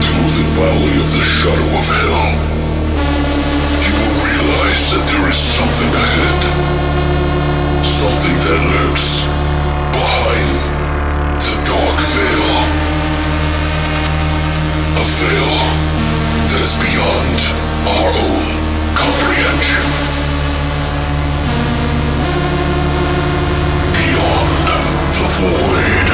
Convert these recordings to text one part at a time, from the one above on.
through the valley of the shadow of hell, you will realize that there is something ahead. Something that lurks behind the dark veil. A veil that is beyond our own comprehension. Beyond the void.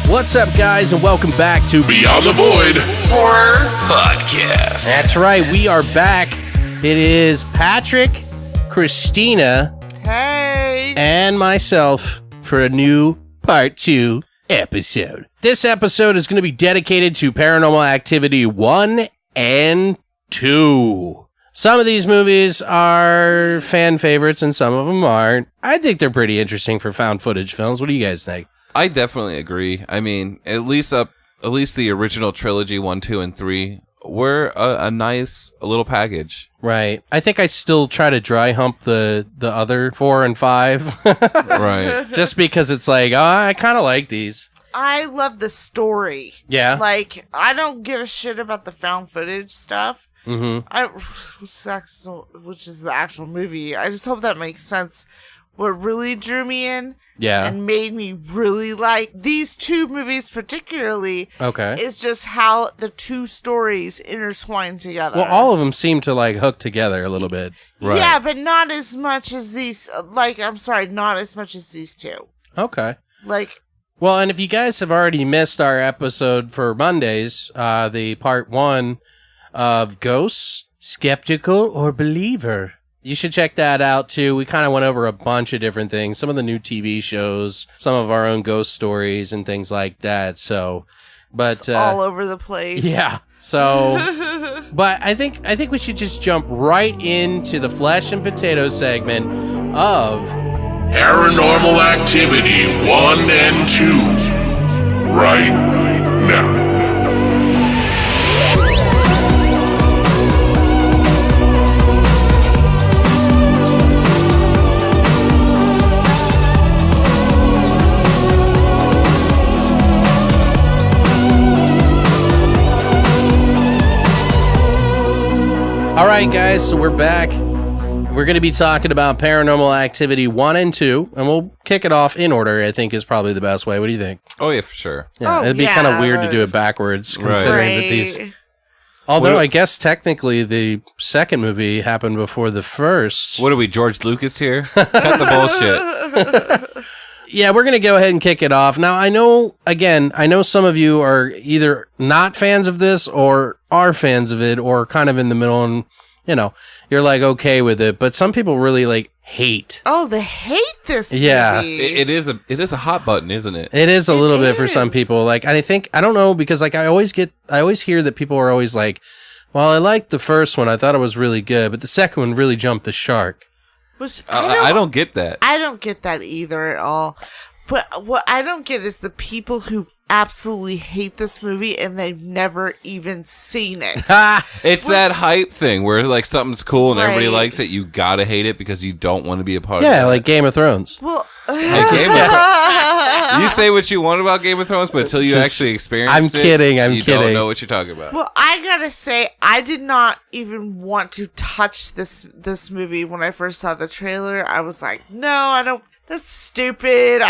What's up, guys, and welcome back to Beyond the Void Horror Podcast. That's right, we are back. It is Patrick, Christina, Hey! and myself for a new Part 2 episode. This episode is going to be dedicated to Paranormal Activity 1 and 2. Some of these movies are fan favorites and some of them aren't. I think they're pretty interesting for found footage films. What do you guys think? I definitely agree. I mean, at least the original trilogy 1, 2, and 3 were a nice little package. Right. I think I still try to dry hump the other 4 and 5. Right. Just because it's like, oh, I kind of like these. I love the story. Yeah. Like, I don't give a shit about the found footage stuff. Mm-hmm. Which is the actual movie. I just hope that makes sense. What really drew me in and made me really like these two movies particularly is just how the two stories intertwine together. Well, all of them seem to, like, hook together a little bit. Right. Yeah, but not as much as these, not as much as these two. Okay. Like... Well, and if you guys have already missed our episode for Mondays, the part 1 of Ghosts, Skeptical or Believer, you should check that out, too. We kind of went over a bunch of different things, some of the new TV shows, some of our own ghost stories and things like that. So, but it's all over the place. Yeah. So, but I think we should just jump right into the flesh and potato segment of Paranormal Activity 1 and 2 right now. All right, guys, so we're back. We're going to be talking about Paranormal Activity 1 and 2, and we'll kick it off in order, I think is probably the best way. What do you think? Oh, yeah, for sure. Yeah, it'd be kind of weird to do it backwards, considering that these... Although, I guess technically the second movie happened before the first. What are we, George Lucas here? Cut the bullshit. Yeah, we're going to go ahead and kick it off. Now, I know some of you are either not fans of this or are fans of it or kind of in the middle and, you know, you're like okay with it. But some people really like hate. Oh, they hate this movie. Yeah. It is a hot button, isn't it? It is a little bit for some people. Like, I don't know, because like I always hear that people are always like, well, I liked the first one. I thought it was really good, but the second one really jumped the shark. I don't get that. I don't get that either at all. But what I don't get is the people who absolutely hate this movie and they've never even seen it. It's that hype thing where like something's cool and everybody likes it. You gotta hate it because you don't want to be a part of it. Yeah, like Game of Thrones. Well, you say what you want about Game of Thrones, but until you actually experience it, you don't know what you're talking about. Well, I gotta say, I did not even want to touch this movie when I first saw the trailer. I was like, no, I don't. That's stupid.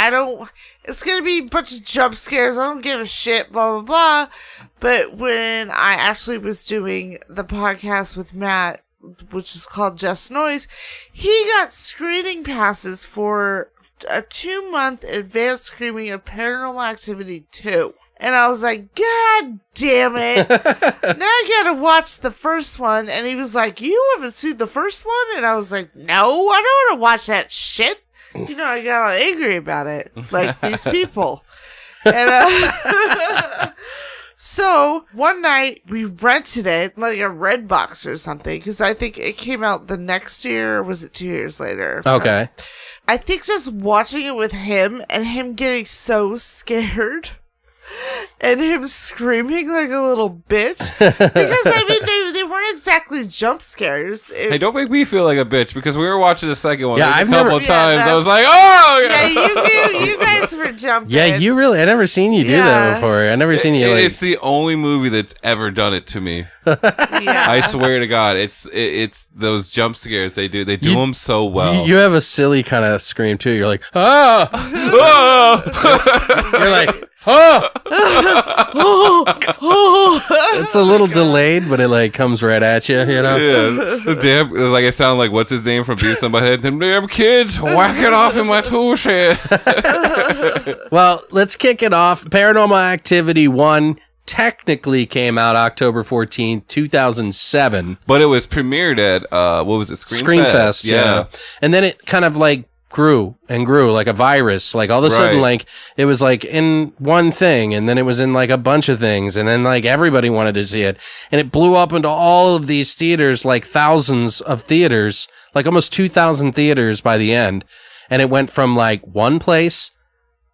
It's gonna be a bunch of jump scares. I don't give a shit, blah, blah, blah. But when I actually was doing the podcast with Matt, which was called Just Noise, he got screening passes for a 2-month advanced screening of Paranormal Activity 2. And I was like, God damn it. Now I gotta watch the first one. And he was like, you haven't seen the first one? And I was like, no, I don't want to watch that shit. you know, I got all angry about it, like these people. And so one night we rented it, like a Redbox or something, because I think it came out the next year, or was it 2 years later? Okay. I think just watching it with him and him getting so scared and him screaming like a little bitch. Because, I mean, they weren't exactly jump scares. Hey, don't make me feel like a bitch, because we were watching the second one. Yeah, There's I've a couple never- of times. Yeah, I was like, oh! Yeah, you guys were jumping. Yeah, I never seen you do that Yeah. before. I never seen you like... It's the only movie that's ever done it to me. Yeah. I swear to God, it's those jump scares they do. They do them so well. You have a silly kind of scream too. You're like, ah! You're like, oh! It's a little delayed, but it like comes right at you, you know? Yeah, the damn, like I sound like what's his name from Beavis and Butthead? Them damn kids whacking off in my tool shed. Well, let's kick it off. Paranormal Activity 1 technically came out October 14th, 2007. But it was premiered at what was it? Screenfest, yeah. And then it kind of like grew and grew like a virus. Like all of a sudden, Right. like it was like in one thing, and then it was in like a bunch of things, and then like everybody wanted to see it, and it blew up into all of these theaters, like thousands of theaters, like almost 2,000 theaters by the end, and it went from like one place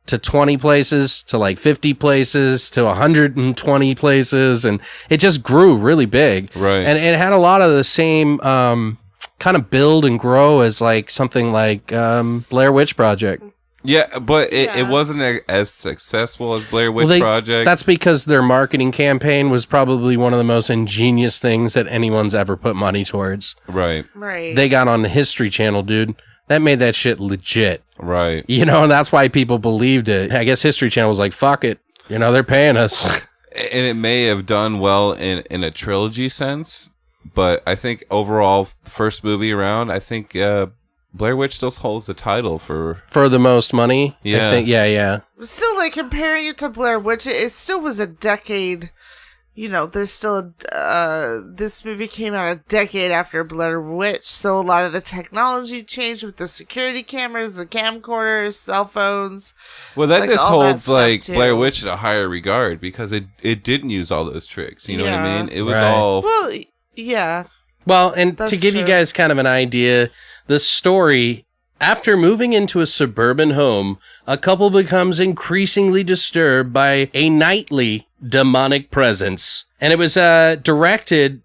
to 20 places to like 50 places to 120 places, and it just grew really big. Right. And it had a lot of the same kind of build and grow as like something like Blair Witch Project. Yeah, but it Yeah. wasn't as successful as Blair Witch Project. That's because their marketing campaign was probably one of the most ingenious things that anyone's ever put money towards. Right, Right. They got on the History Channel, dude. That made that shit legit. right. You know, and that's why people believed it. I guess History Channel was like, fuck it. You know, they're paying us. And it may have done well in a trilogy sense, but I think overall, first movie around, I think Blair Witch still holds the title for... For the most money. Yeah. I think, yeah. Still, like, comparing it to Blair Witch, it still was a decade. You know, there's still this movie came out a decade after Blair Witch, so a lot of the technology changed with the security cameras, the camcorders, cell phones. Well, that Like, just all that holds stuff, like too. Blair Witch in a higher regard because it didn't use all those tricks. You know what I Yeah. mean? It was Right. all... Well, yeah. Well, and That's to give you true. guys kind of an idea, the story, after moving into a suburban home, a couple becomes increasingly disturbed by a nightly demonic presence. And it was directed,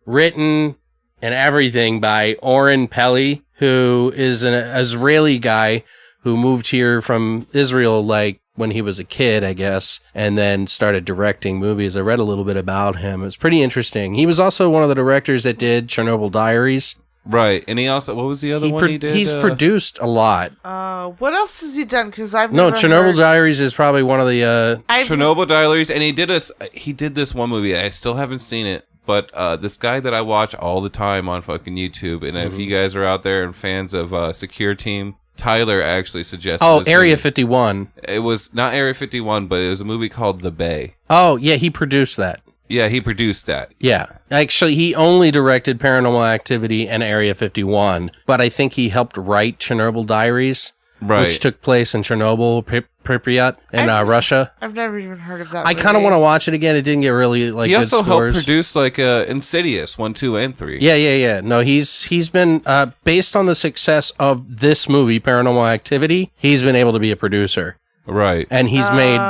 written, and everything by Oren Peli, who is an Israeli guy who moved here from Israel like when he was a kid, I guess, and then started directing movies. I read a little bit about him. It was pretty interesting. He was also one of the directors that did Chernobyl Diaries. Right. And he also... What was the other one he did? He's produced a lot. What else has he done? Because I've No, never Chernobyl heard- Diaries is probably one of the... Chernobyl Diaries, and he did this one movie. I still haven't seen it, but this guy that I watch all the time on fucking YouTube, and if you guys are out there and fans of Secure Team, Tyler actually suggested this Area movie. 51. It was not Area 51, but it was a movie called The Bay. Oh, yeah, he produced that. Yeah, he produced that. Yeah. Actually, he only directed Paranormal Activity and Area 51, but I think he helped write Chernobyl Diaries, Right. which took place in Chernobyl, Pripyat, in Russia. I've never even heard of that. I kind of want to watch it again. It didn't get really like He good also scores. helped produce like Insidious 1, 2, and 3. Yeah. No, he's been based on the success of this movie, Paranormal Activity. He's been able to be a producer, Right. and he's made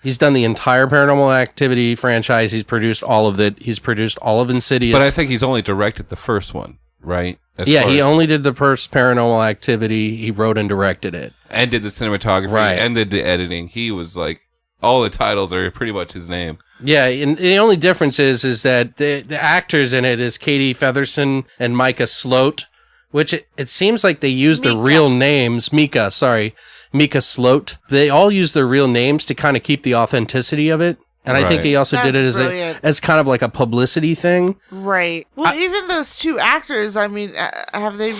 he's done the entire Paranormal Activity franchise. He's produced all of it. He's produced all of Insidious. But I think he's only directed the first one, right? As yeah, far he as- only did the first Paranormal Activity. He wrote and directed it. and did the cinematography Right. and did the editing. He was like, all the titles are pretty much his name. Yeah, and the only difference is that the actors in it is Katie Featherston and Micah Sloat, which it seems like they use their Mika. real names. Mika Sloat. They all use their real names to kind of keep the authenticity of it. And I think Right. he also did it That's as brilliant. as kind of like a publicity thing. Right. Well, even those two actors, I mean, have they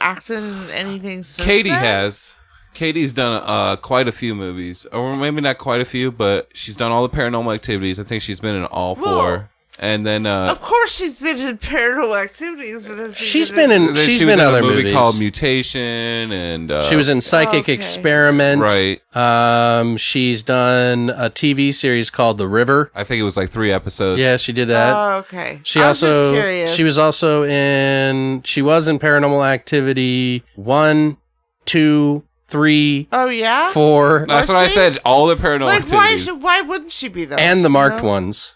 acted in anything since Katie then? has. Katie's done quite a few movies. Or maybe not quite a few, but she's done all the Paranormal Activities. I think she's been in all Well, four. And then of course she's been in Paranormal Activities, but she's been in she was in other a movie movies. called Mutation, and she was in Psychic Experiment. Right. She's done a TV series called The River. I think it was like 3 episodes. Yeah, she did that. Oh, okay. She I was just also curious. she was also in Paranormal Activity 1, 2, 3, Oh yeah. 4, That's Was what I she? said. All the Paranormal Like Activities. why wouldn't she be though? and the marked You know? ones.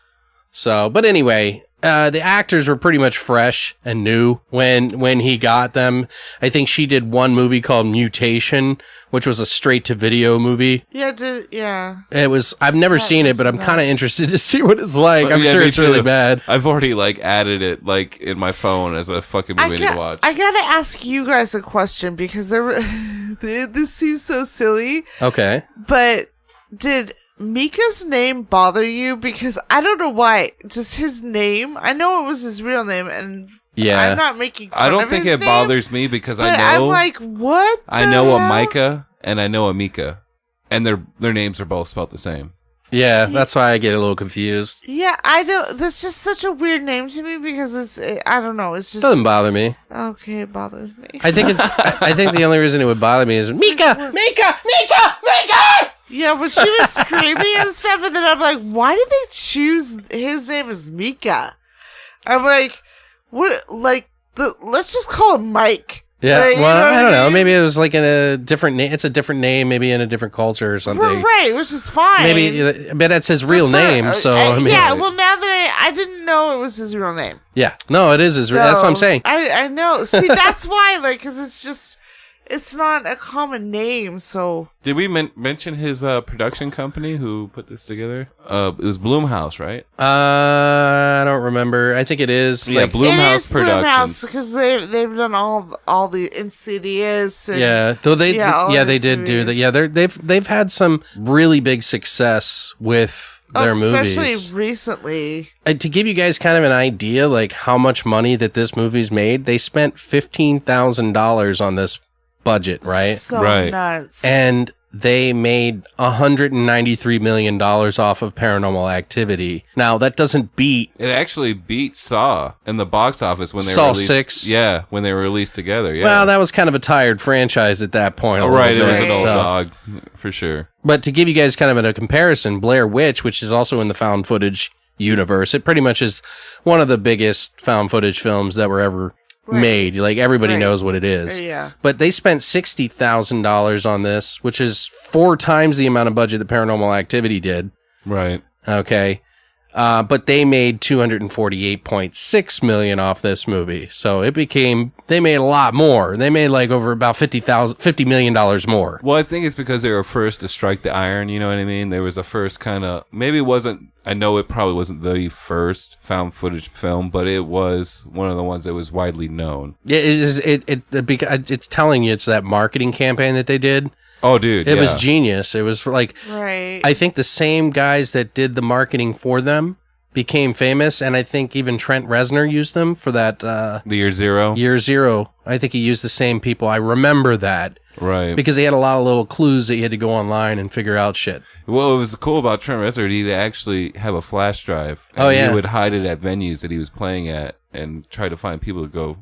So, but anyway, the actors were pretty much fresh and new when he got them. I think she did one movie called Mutation, which was a straight-to-video movie. Yeah. It was. I've never seen it, but I'm kind of interested to see what it's like. I'm Yeah, sure me it's really too. bad. I've already like added it like in my phone as a fucking movie to watch. I gotta ask you guys a question because this seems so silly. Okay. But did Mika's name bother you? Because I don't know why. Just his name. I know it was his real name, and Yeah. I'm not making fun I don't of think his it name, bothers me because I but know I'm like, what? I the know a hell? Micah and I know a Mika, and their names are both spelled the same. Yeah, that's why I get a little confused. Yeah, I don't. That's just such a weird name to me because I don't know. It's It just doesn't bother me. okay. It bothers me. I think I think the only reason it would bother me is Mika. Yeah, but she was screaming and stuff, and then I'm like, why did they choose his name as Mika? I'm like, what? Like, let's just call him Mike. Yeah, Like, you well, know what I don't know. mean? Maybe it was like in a different name. It's a different name, maybe in a different culture or something. Right, which is fine. Maybe, but that's his real name. So I mean, yeah. Well, now that I didn't know it was his real name. yeah, no, it is his. That's what I'm So, saying. I know. See, that's why, like, because it's not a common name. So Did we mention his production company who put this together? It was Blumhouse, right? I don't remember. I think it is. Yeah, like, Blumhouse it is Productions. because they've done all the Insidious. And, yeah, though they all they his did do that. movies. Yeah, they've had some really big success with their movies. Especially recently. To give you guys kind of an idea, like how much money that this movie's made, they spent $15,000 on this budget, right? So Right. nuts. And they made $193 million off of Paranormal Activity. Now, that doesn't beat... It actually beat Saw in the box office when they Saw released. 6? Yeah, when they were released together. Yeah. Well, that was kind of a tired franchise at that point. a Oh, right, it little was bit, an old so- dog for sure. But to give you guys kind of a comparison, Blair Witch, which is also in the found footage universe, it pretty much is one of the biggest found footage films that were ever made. Like, everybody Right. knows what it is. Yeah. But they spent $60,000 on this, which is 4 times the amount of budget that Paranormal Activity did. Right. Okay. But they made $248.6 million off this movie. So they made a lot more. They made like over about $50 million more. Well, I think it's because they were first to strike the iron, you know what I mean? There was the first kind of, maybe it wasn't, I know it probably wasn't the first found footage film, but it was one of the ones that was widely known. It's telling you it's that marketing campaign that they did. Oh, dude. It yeah. was genius. It was like, Right. I think the same guys that did the marketing for them became famous, and I think even Trent Reznor used them for that The Year Zero. Year Zero. I think he used the same people. I remember that. Right. Because he had a lot of little clues that you had to go online and figure out shit. Well, it was cool about Trent Reznor. He'd actually have a flash drive. And Oh, yeah. He would hide it at venues that he was playing at and try to find people to go,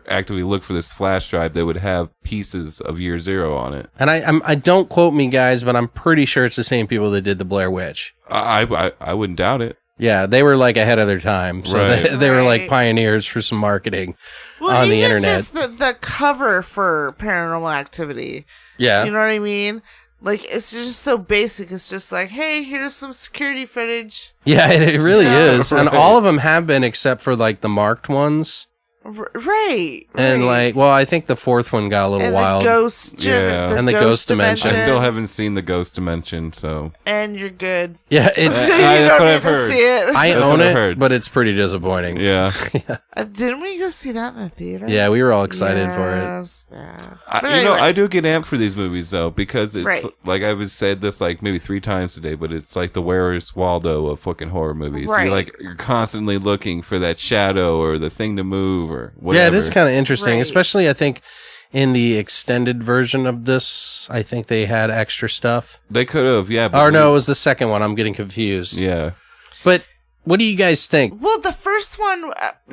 actively look for this flash drive that would have pieces of Year Zero on it. And I don't quote me, guys, but I'm pretty sure it's the same people that did the Blair Witch. I wouldn't doubt it. Yeah, they were like ahead of their time. So Right. they were like Right. pioneers for some marketing Well, on the even internet. just the cover for Paranormal Activity. Yeah. You know what I mean? Like, it's just so basic. It's just like, hey, here's some security footage. Yeah, it really Yeah. is. And Right. all of them have been except for like the marked ones. Right. And right. like, well, I think the fourth one got a little and wild. the ghost, Yeah. And the ghost dimension. I still haven't seen the Ghost Dimension, so And you're good. Yeah, it's So you that's don't what need I've to heard. see it. I That's own what I've it, heard. but it's pretty disappointing. yeah. Didn't we go see that in the theater? Yeah, we were all excited for it. Yeah, was bad. I, But you know, anyway. I do get amped for these movies though because it's Right. like I've said this like maybe 3 times today, but it's like the Where's Waldo of fucking horror movies. Right. You're constantly looking for that shadow or the thing to move or whatever. Yeah, it is kind of interesting, Right. especially I think in the extended version of this, I think they had extra stuff. They could have, yeah. Or no, it was the second one. I'm getting confused. Yeah. But What do you guys think? Well, the first one,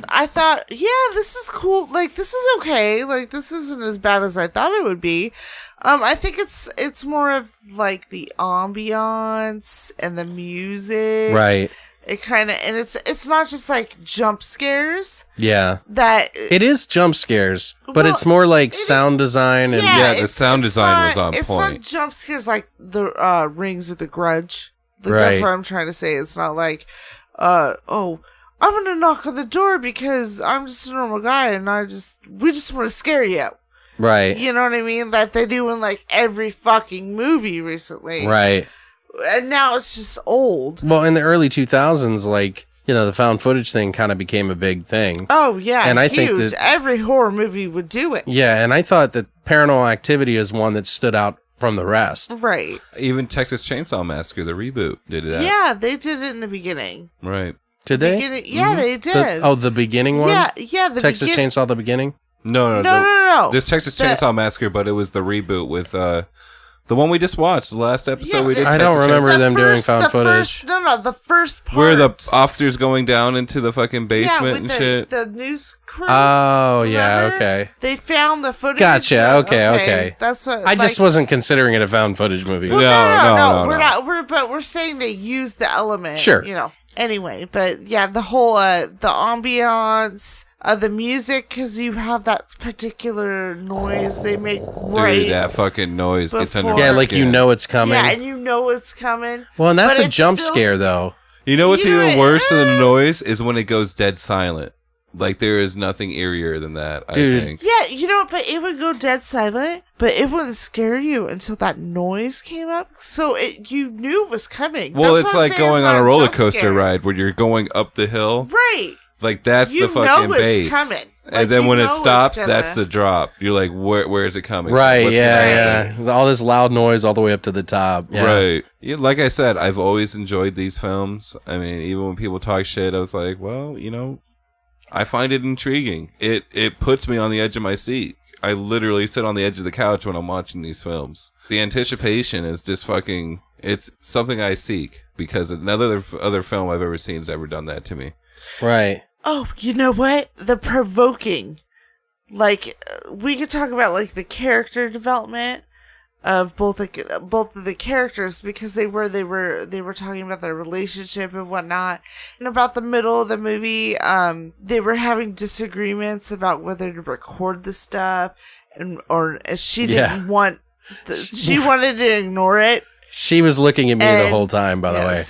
I thought, yeah, this is cool. Like, this is okay. Like, this isn't as bad as I thought it would be. I think it's more of like the ambiance and the music. Right. It kind of, and it's not just like jump scares. Yeah. It is jump scares, but well, it's more like sound design and the sound design was on it's point. It's not jump scares like the Rings of the Grudge. Like, right. That's what I'm trying to say. It's not like, oh, I'm gonna knock on the door because I'm just a normal guy and we just want to scare you. Right. You know what I mean? That they do in like every fucking movie recently. Right. And now it's just old. Well, in the early 2000s, like, you know, the found footage thing kind of became a big thing. Oh, yeah. And I huge. think that every horror movie would do it. Yeah, and I thought that Paranormal Activity is one that stood out from the rest. Right. Even Texas Chainsaw Massacre, the reboot, did that. Yeah, they did it in the beginning. Right. Did they? Yeah, they did. The beginning one? Yeah, the Texas Chainsaw, the beginning? No. No. There's Texas Chainsaw Massacre, but it was the reboot with the one we just watched, the last episode we did. I don't remember them doing found footage. The first part. Where the officers going down into the fucking basement and shit. The news crew. Oh, yeah, remember? Okay. They found the footage. Gotcha, okay. That's what I just wasn't considering it a found footage movie. Well, No. We're not. But we're saying they used the element. Sure. You know. Anyway, but yeah, the whole the ambiance. The music, because you have that particular noise they make Dude, that fucking noise gets under my Yeah, like skin. you know it's coming. Yeah, and you know it's coming. Well, and that's but a jump scare, though. You know what's even worse than the eh. noise is when it goes dead silent. Like, there is nothing eerier than that, Dude. I think. Yeah, you know, but it would go dead silent, but it wouldn't scare you until that noise came up. So you knew it was coming. Well, That's it's what I'm like saying, going it's on not a roller jump coaster scare. ride where you're going up the hill. Right. Like, that's You the fucking know it's base. coming. Like, And then you when it know it's stops, gonna- that's the drop. You're like, where is it coming? Right, What's gonna happen? yeah. All this loud noise all the way up to the top. Yeah. Right. Yeah, like I said, I've always enjoyed these films. I mean, even when people talk shit, I was like, well, you know, I find it intriguing. It puts me on the edge of my seat. I literally sit on the edge of the couch when I'm watching these films. The anticipation is just fucking... It's something I seek, because another other film I've ever seen has ever done that to me. Right. Oh, you know what? The provoking. Like, we could talk about, like, the character development of both of the characters, because they were talking about their relationship and whatnot, and about the middle of the movie, they were having disagreements about whether to record the stuff, or she didn't want. She wanted to ignore it. She was looking at me the whole time, by the way.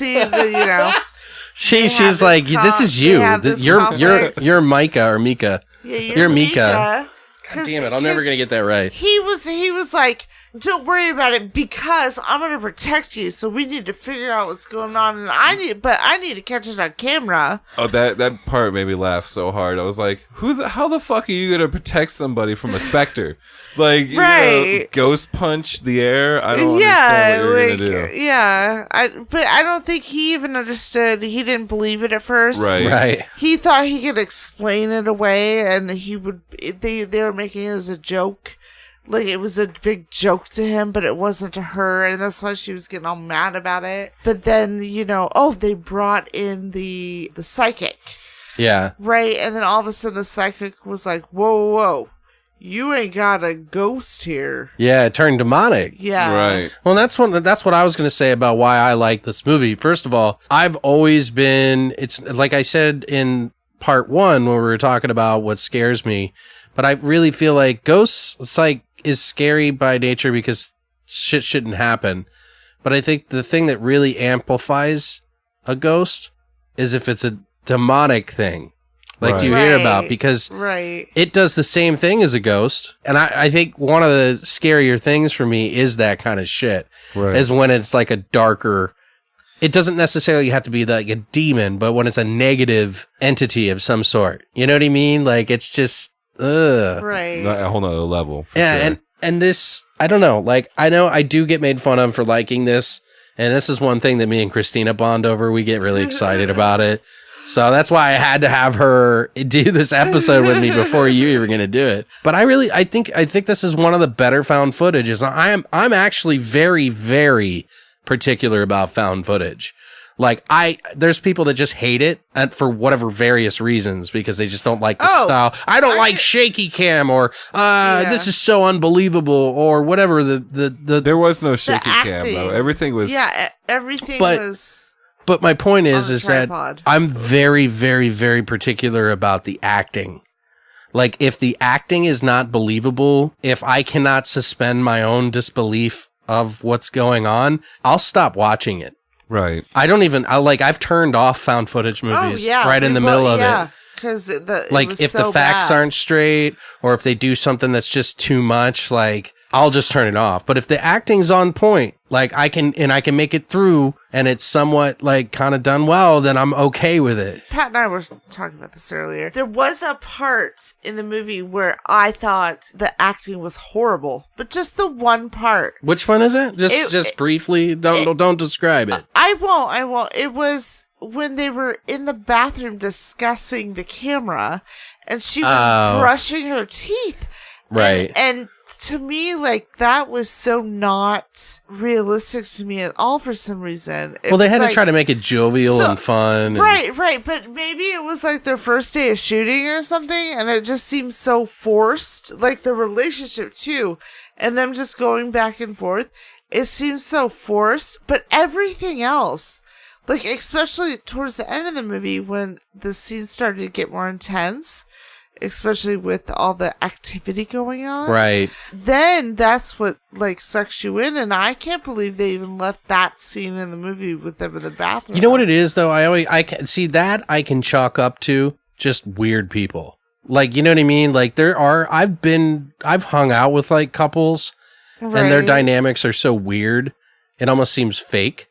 You know. She's like, this is you. You're Micah or Mika. Yeah, you're Mika. God 'Cause- damn it, I'm never gonna get that right. He was like, don't worry about it because I'm gonna protect you. So we need to figure out what's going on, and I need to catch it on camera. Oh, that part made me laugh so hard. I was like, how the fuck are you gonna protect somebody from a specter? Like, you know, ghost punch the air? I don't understand what you're gonna do. Yeah. But I don't think he even understood. He didn't believe it at first. Right. He thought he could explain it away, and they were making it as a joke. Like, it was a big joke to him, but it wasn't to her, and that's why she was getting all mad about it. But then, you know, they brought in the psychic. Yeah. Right? And then all of a sudden the psychic was like, whoa. You ain't got a ghost here. Yeah, it turned demonic. Yeah. Right. Well, that's what I was going to say about why I like this movie. First of all, I've always been, it's like I said in part 1 when we were talking about what scares me, but I really feel like ghosts, it's like, is scary by nature because shit shouldn't happen. But I think the thing that really amplifies a ghost is if it's a demonic thing. Like, do you hear about? Because it does the same thing as a ghost. And I think one of the scarier things for me is that kind of shit. Right. Is when it's like a darker... It doesn't necessarily have to be like a demon, but when it's a negative entity of some sort. You know what I mean? Like, it's just... Ugh. Right. A whole nother level. Yeah, sure. and this... I don't know. Like, I know I do get made fun of for liking this. And this is one thing that me and Christina bond over. We get really excited about it. So that's why I had to have her do this episode with me before you were going to do it. But I think this is one of the better found footages. I'm actually very, very particular about found footage. Like, there's people that just hate it and for whatever various reasons because they just don't like the style. I don't like shaky cam or this is so unbelievable or whatever. There was no shaky cam though. Everything was everything was. But my point is that tripod. I'm very, very, very particular about the acting. Like, if the acting is not believable, if I cannot suspend my own disbelief of what's going on, I'll stop watching it. right. I don't even, I've turned off found footage movies right in the middle of it. Because if the facts aren't straight or if they do something that's just too much, like, I'll just turn it off. But if the acting's on point, like, I can make it through and it's somewhat, like, kind of done well, then I'm okay with it. Pat and I were talking about this earlier. There was a part in the movie where I thought the acting was horrible, but just the one part. Which one is it? Just briefly. Don't describe it. I won't. It was when they were in the bathroom discussing the camera and she was brushing her teeth. Right. And to me, like, that was so not realistic to me at all for some reason. Well, they had to try to make it jovial and fun. Right. But maybe it was like their first day of shooting or something, and it just seemed so forced. Like, the relationship, too, and them just going back and forth. It seems so forced, but everything else, like, especially towards the end of the movie when the scenes started to get more intense, especially with all the activity going on. Right. Then that's what, like, sucks you in, and I can't believe they even left that scene in the movie with them in the bathroom. You know what it is, though? I can see that I can chalk up to just weird people. Like, you know what I mean? Like, I've hung out with, like, couples, and their dynamics are so weird, it almost seems fake.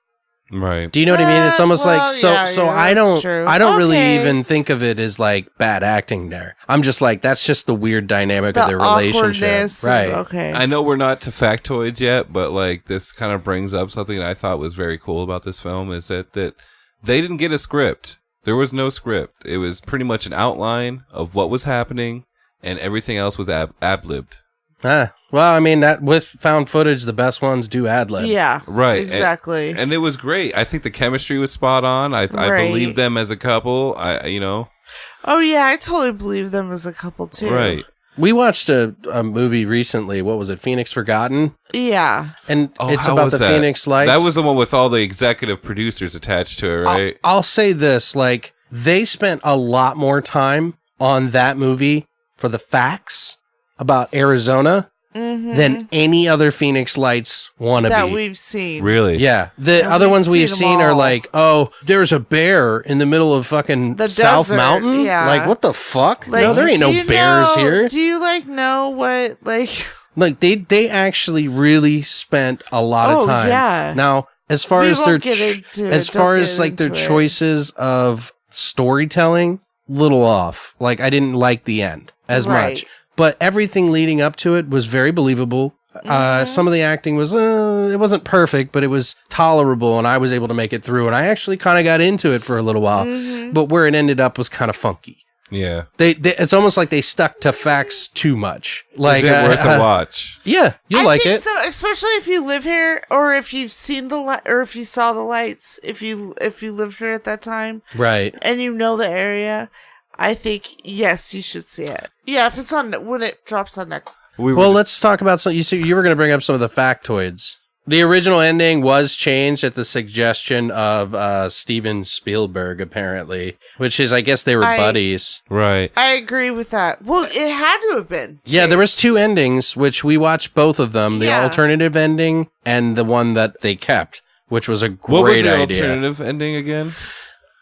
Right. Do you know what I mean? It's almost like I don't really Okay. even think of it as like bad acting there. I'm just like, that's just the weird dynamic of their relationship. Right. Okay. I know we're not to factoids yet, but like this kind of brings up something that I thought was very cool about this film is that they didn't get a script. There was no script. It was pretty much an outline of what was happening and everything else was ad-libbed. Well, I mean, that with found footage, the best ones do ad-lib. Yeah. Right. Exactly. And it was great. I think the chemistry was spot on. I believe them as a couple. Oh, yeah, I totally believe them as a couple, too. Right. We watched a movie recently. What was it? Phoenix Forgotten? Yeah. And it's about the Phoenix Lights. That was the one with all the executive producers attached to it, right? I'll say this. Like, they spent a lot more time on that movie for the facts about Arizona than any other Phoenix Lights wannabe that we've seen. Really? Yeah. The other ones we've seen are like, oh, there's a bear in the middle of fucking The South desert, Mountain. yeah. Like, what the fuck? Like, no, there ain't no bears here. Do you, like, know what, like... Like, they actually really spent a lot of time. Yeah. Now, as far We as won't their get into it. as Don't far get as like their into it. choices of storytelling, little off. Like, I didn't like the end as Right. much. But everything leading up to it was very believable. Some of the acting was, it wasn't perfect, but it was tolerable, and I was able to make it through. And I actually kind of got into it for a little while. But where it ended up was kind of funky. Yeah. It's almost like they stuck to facts too much. Like, Is it worth a watch? Yeah, you'll like think it. so, especially if you live here, or if you've seen or if you saw the lights, if you lived here at that time, Right. and you know the area. I think yes, you should see it. Yeah, if it's on when it drops on Netflix. Well, let's talk about some. You were going to bring up some of the factoids. The original ending was changed at the suggestion of Steven Spielberg, apparently, which is, I guess, they were buddies. Right. I agree with that. Well, it had to have been. Yeah, there was two endings, which we watched both of them. The alternative ending and the one that they kept, which was a great idea. What was the alternative ending again?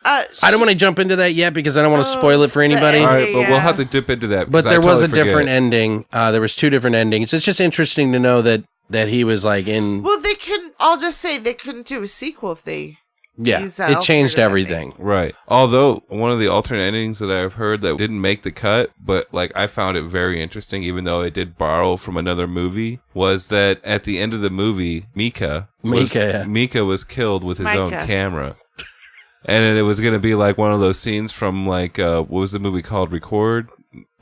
I don't want to jump into that yet because I don't want to spoil it for anybody. All right, but we'll have to dip into that. But there was a different ending. There was two different endings. It's just interesting to know that he was like in. Well, they couldn't. I'll just say they couldn't do a sequel if they. Use that it changed everything. ending. Right. Although one of the alternate endings that I've heard that didn't make the cut, but like I found it very interesting, even though it did borrow from another movie, was that at the end of the movie, Mika was killed with his own camera. And it was going to be like one of those scenes from like, what was the movie called? Record?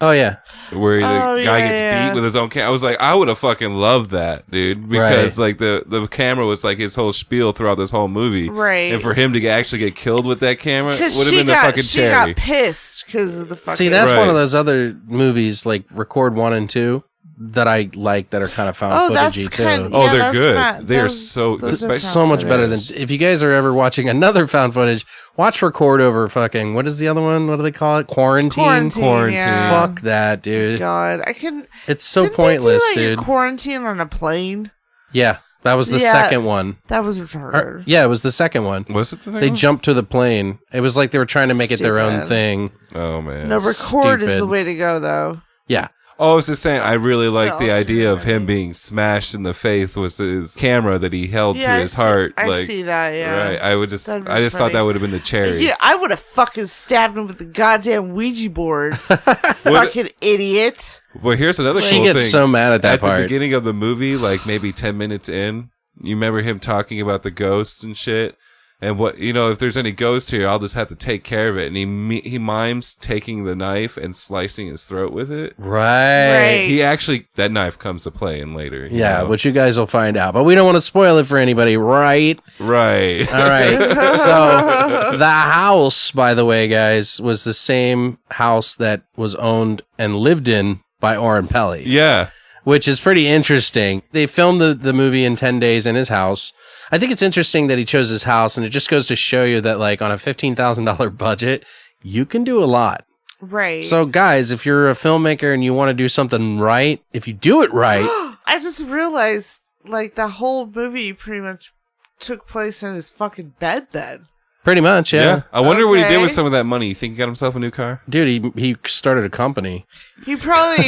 Oh yeah. where the guy yeah, gets yeah. beat with his own camera. I was like, I would have fucking loved that, dude, because like the camera was like his whole spiel throughout this whole movie, Right. And for him to actually get killed with that camera would have Because been the fucking she cherry. got pissed because of the fucking. See, that's Right. one of those other movies like Record 1 and 2 that I like that are kind of found footagey too. Oh, yeah, they're that's good. fun. They are Those- so those are So found much better than footage. if you guys are ever watching another found footage, watch Record over fucking what is the other one? What do they call it? Quarantine. Yeah. Fuck that, dude. God, I can. It's so Didn't pointless, they do, like, dude. a quarantine on a plane. Yeah, that was the Yeah. second one. That was retarded. Yeah, it was the second one. Was it the thing? They jumped to the plane. It was like they were trying to make it their own Stupid. thing. Oh man. No, record is Stupid. the way to go, though. Yeah. Oh, I was just saying, I really like the else idea is of him there? being smashed in the face with his camera that he held to his heart. I see that. Yeah. Right. I just That'd be thought funny. that would have been the cherry. Yeah, I would have fucking stabbed him with the goddamn Ouija board. Fucking idiot. Well, here's another She cool gets thing. so mad at that the part. beginning of the movie, like maybe 10 minutes in, you remember him talking about the ghosts and shit. And what, if there's any ghosts here, I'll just have to take care of it. And he mimes taking the knife and slicing his throat with it. Right. He actually, that knife comes to play in later. you Yeah, know? which you guys will find out. But we don't want to spoil it for anybody, right? Right. All right. So the house, by the way, guys, was the same house that was owned and lived in by Oren Peli. Yeah. Which is pretty interesting. They filmed the movie in 10 days in his house. I think it's interesting that he chose his house, and it just goes to show you that, like, on a $15,000 budget, you can do a lot. Right. So, guys, if you're a filmmaker and you want to do something right, if you do it right, I just realized, like, the whole movie pretty much took place in his fucking bed then. pretty much, yeah. I wonder what he did Okay. with some of that money. You think he got himself a new car? Dude, he started a company. He probably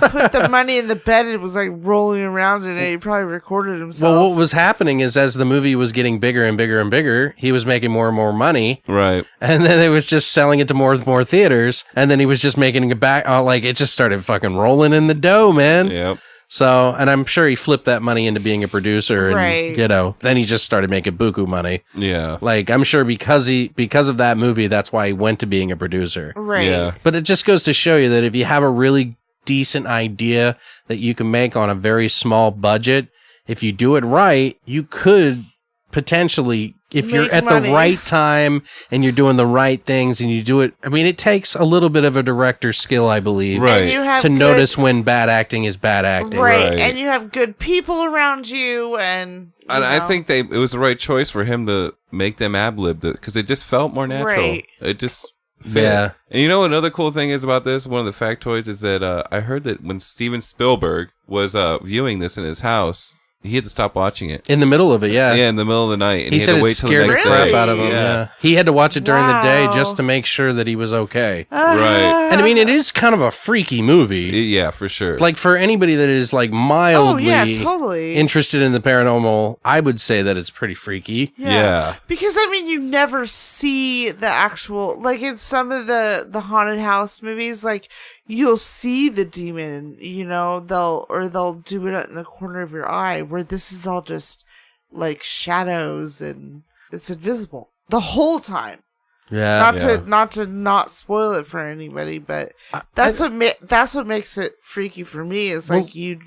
put the money in the bed and was, like, rolling around in it. He probably recorded himself. Well, what was happening is as the movie was getting bigger and bigger and bigger, he was making more and more money. Right. And then it was just selling it to more and more theaters. And then he was just making it back. Like, it just started fucking rolling in the dough, man. Yep. So, and I'm sure he flipped that money into being a producer. And, Right. then he just started making buku money. Yeah. Like, I'm sure because of that movie, that's why he went to being a producer. Right. Yeah. But it just goes to show you that if you have a really decent idea that you can make on a very small budget, if you do it right, you could potentially, if you're Make at money. the right time and you're doing the right things and you do it, I mean, it takes a little bit of a director's skill, I believe, Right. And you have to good- notice when bad acting is bad acting. Right. Right. And you have good people around you and... And you I know. think it was the right choice for him to make them ad-lib because it just felt more natural. Right. It just fit. Yeah. And you know what another cool thing is about this? One of the factoids is that I heard that when Steven Spielberg was viewing this in his house, he had to stop watching it. In the middle of it, yeah. Yeah, in the middle of the night. And He he said had to it wait till the scared the next crap day. out of him. Yeah. He had to watch it during the day Wow. just to make sure that he was okay. Right. And I mean, it is kind of a freaky movie. Yeah, for sure. Like for anybody that is like Oh, mildly yeah, totally. interested in the paranormal, I would say that it's pretty freaky. Yeah. Because I mean, you never see the actual, like in some of the haunted house movies, like you'll see the demon, they'll do it in the corner of your eye, where this is all just like shadows and it's invisible the whole time. Yeah. Not to not spoil it for anybody, but that's what makes it freaky for me. Is like you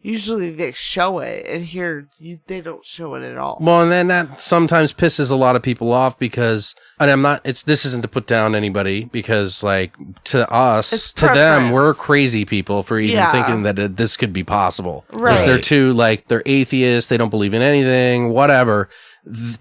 usually they show it, and here they don't show it at all. Well, and then that sometimes pisses a lot of people off because, and this isn't to put down anybody because, like, to us, It's to them, preference. we're crazy people for even Yeah. thinking that this could be possible. Right. Because they're too, like, they're atheists, they don't believe in anything, whatever.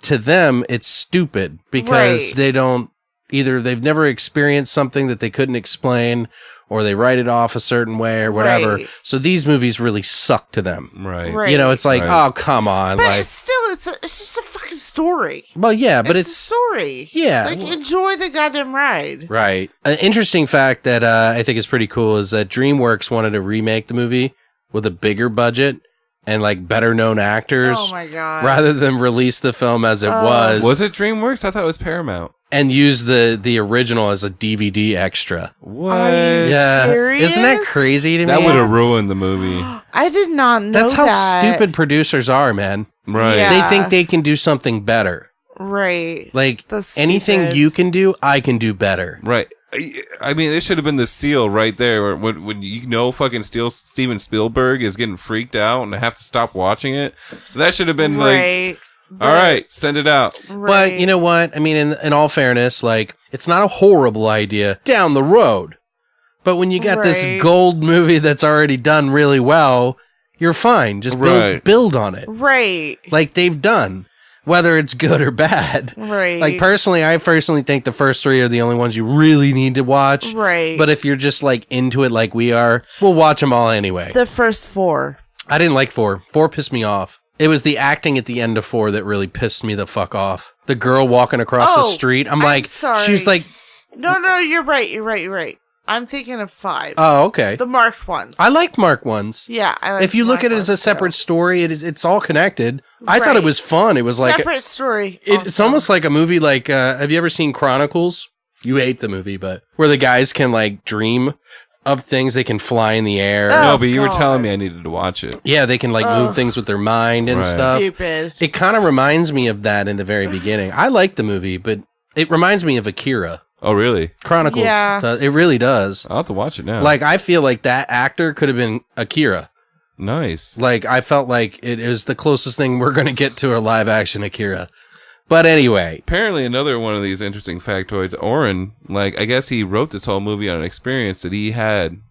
To them, it's stupid because Right. they don't, either they've never experienced something that they couldn't explain, or they write it off a certain way or whatever. Right. So these movies really suck to them. Right. Right. You know, it's like, Right. oh, come on. But like, it's still it's just a fucking story. well, yeah, but it's a it's story. yeah. Like enjoy the goddamn ride. right. An interesting fact that I think is pretty cool is that DreamWorks wanted to remake the movie with a bigger budget and like better known actors Oh my god. rather than release the film as it Was it DreamWorks? I thought it was Paramount. and use the original as a DVD extra. What? Are you Yeah. serious? Isn't that crazy to That me? would have ruined the movie. I did not know That's how that. stupid producers are, man. Right. Yeah. They think they can do something better. Right. Like That's anything stupid. you can do, I can do better. Right. I mean, it should have been the seal right there. When you know fucking Steven Spielberg is getting freaked out and I have to stop watching it. That should have been like, all right, send it out. Right. But you know what? I mean, in all fairness, like, it's not a horrible idea down the road. But when you got this gold movie that's already done really well, you're fine. Just build on it. Right. Like they've done. Whether it's good or bad. Right. Like, I personally think the first 3 are the only ones you really need to watch. Right. But if you're just, like, into it like we are, we'll watch them all anyway. The first 4. I didn't like 4. 4 pissed me off. It was the acting at the end of 4 that really pissed me the fuck off. The girl walking across the street. I'm like, sorry. She's like... No, you're right. I'm thinking of 5. Oh, okay. The marked ones. I liked marked ones. Yeah, I like. If you look at it as a separate story, it's all connected. I thought it was fun. It was like separate story. It's almost like a movie. Like, have you ever seen Chronicles? You hate the movie, but where the guys can like dream of things, they can fly in the air. No, but you were telling me I needed to watch it. Yeah, they can like move things with their mind and stuff. Stupid. It kind of reminds me of that in the very beginning. I like the movie, but it reminds me of Akira. Oh, really? Chronicles. Yeah. It really does. I'll have to watch it now. Like, I feel like that actor could have been Akira. Nice. Like, I felt like it is the closest thing we're going to get to a live action Akira. But anyway. Apparently, another one of these interesting factoids, Oren, like, I guess he wrote this whole movie on an experience that he had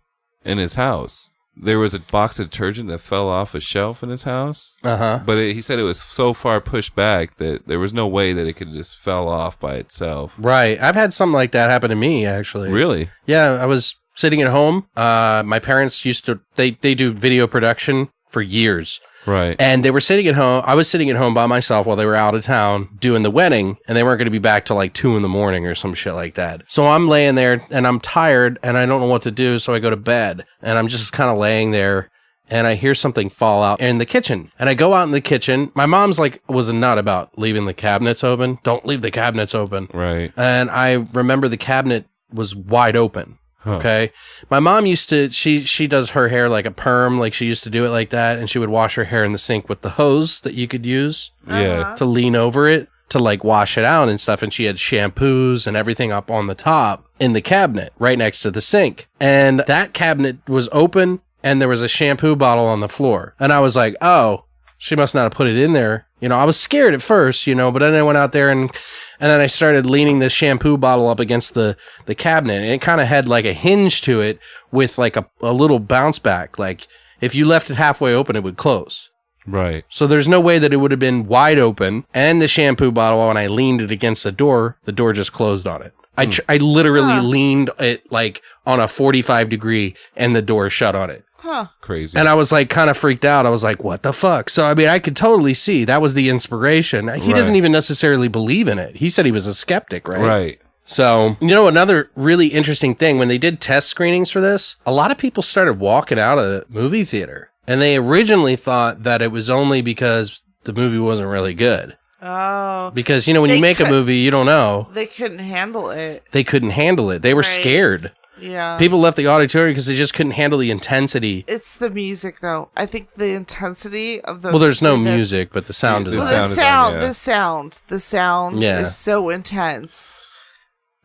in his house. There was a box of detergent that fell off a shelf in his house. But he said it was so far pushed back that there was no way that it could just fell off by itself. Right. I've had something like that happen to me, actually. Really? Yeah, I was sitting at home. My parents used to, they do video production for years. Right. And they were sitting at home. I was sitting at home by myself while they were out of town doing the wedding, and they weren't going to be back till like 2 a.m. or some shit like that. So I'm laying there and I'm tired and I don't know what to do. So I go to bed and I'm just kind of laying there and I hear something fall out in the kitchen. And I go out in the kitchen. My mom's like, was a nut about leaving the cabinets open. Don't leave the cabinets open. Right. And I remember the cabinet was wide open. Huh. Okay. My mom used to, she does her hair like a perm, like she used to do it like that. And she would wash her hair in the sink with the hose that you could use to lean over it to like wash it out and stuff. And she had shampoos and everything up on the top in the cabinet right next to the sink. And that cabinet was open and there was a shampoo bottle on the floor. And I was like, oh, she must not have put it in there. You know, I was scared at first, you know, but then I went out there and then I started leaning the shampoo bottle up against the cabinet. And it kind of had like a hinge to it with like a little bounce back. Like if you left it halfway open, it would close. Right. So there's no way that it would have been wide open. And the shampoo bottle, when I leaned it against the door just closed on it. I literally leaned it like on a 45 degree and the door shut on it. Huh. Crazy. And I was like kind of freaked out. I was like, what the fuck? So, I mean, I could totally see that was the inspiration. He doesn't even necessarily believe in it. He said he was a skeptic, right? Right. So, you know, another really interesting thing, when they did test screenings for this, a lot of people started walking out of the movie theater. And they originally thought that it was only because the movie wasn't really good. Oh. Because, you know, when you make a movie, you don't know. They couldn't handle it. They couldn't handle it. They were scared. Yeah. People left the auditorium because they just couldn't handle the intensity. It's the music, though. I think the intensity of the... Well, there's no music, but the sound is... The sound Yeah. is so intense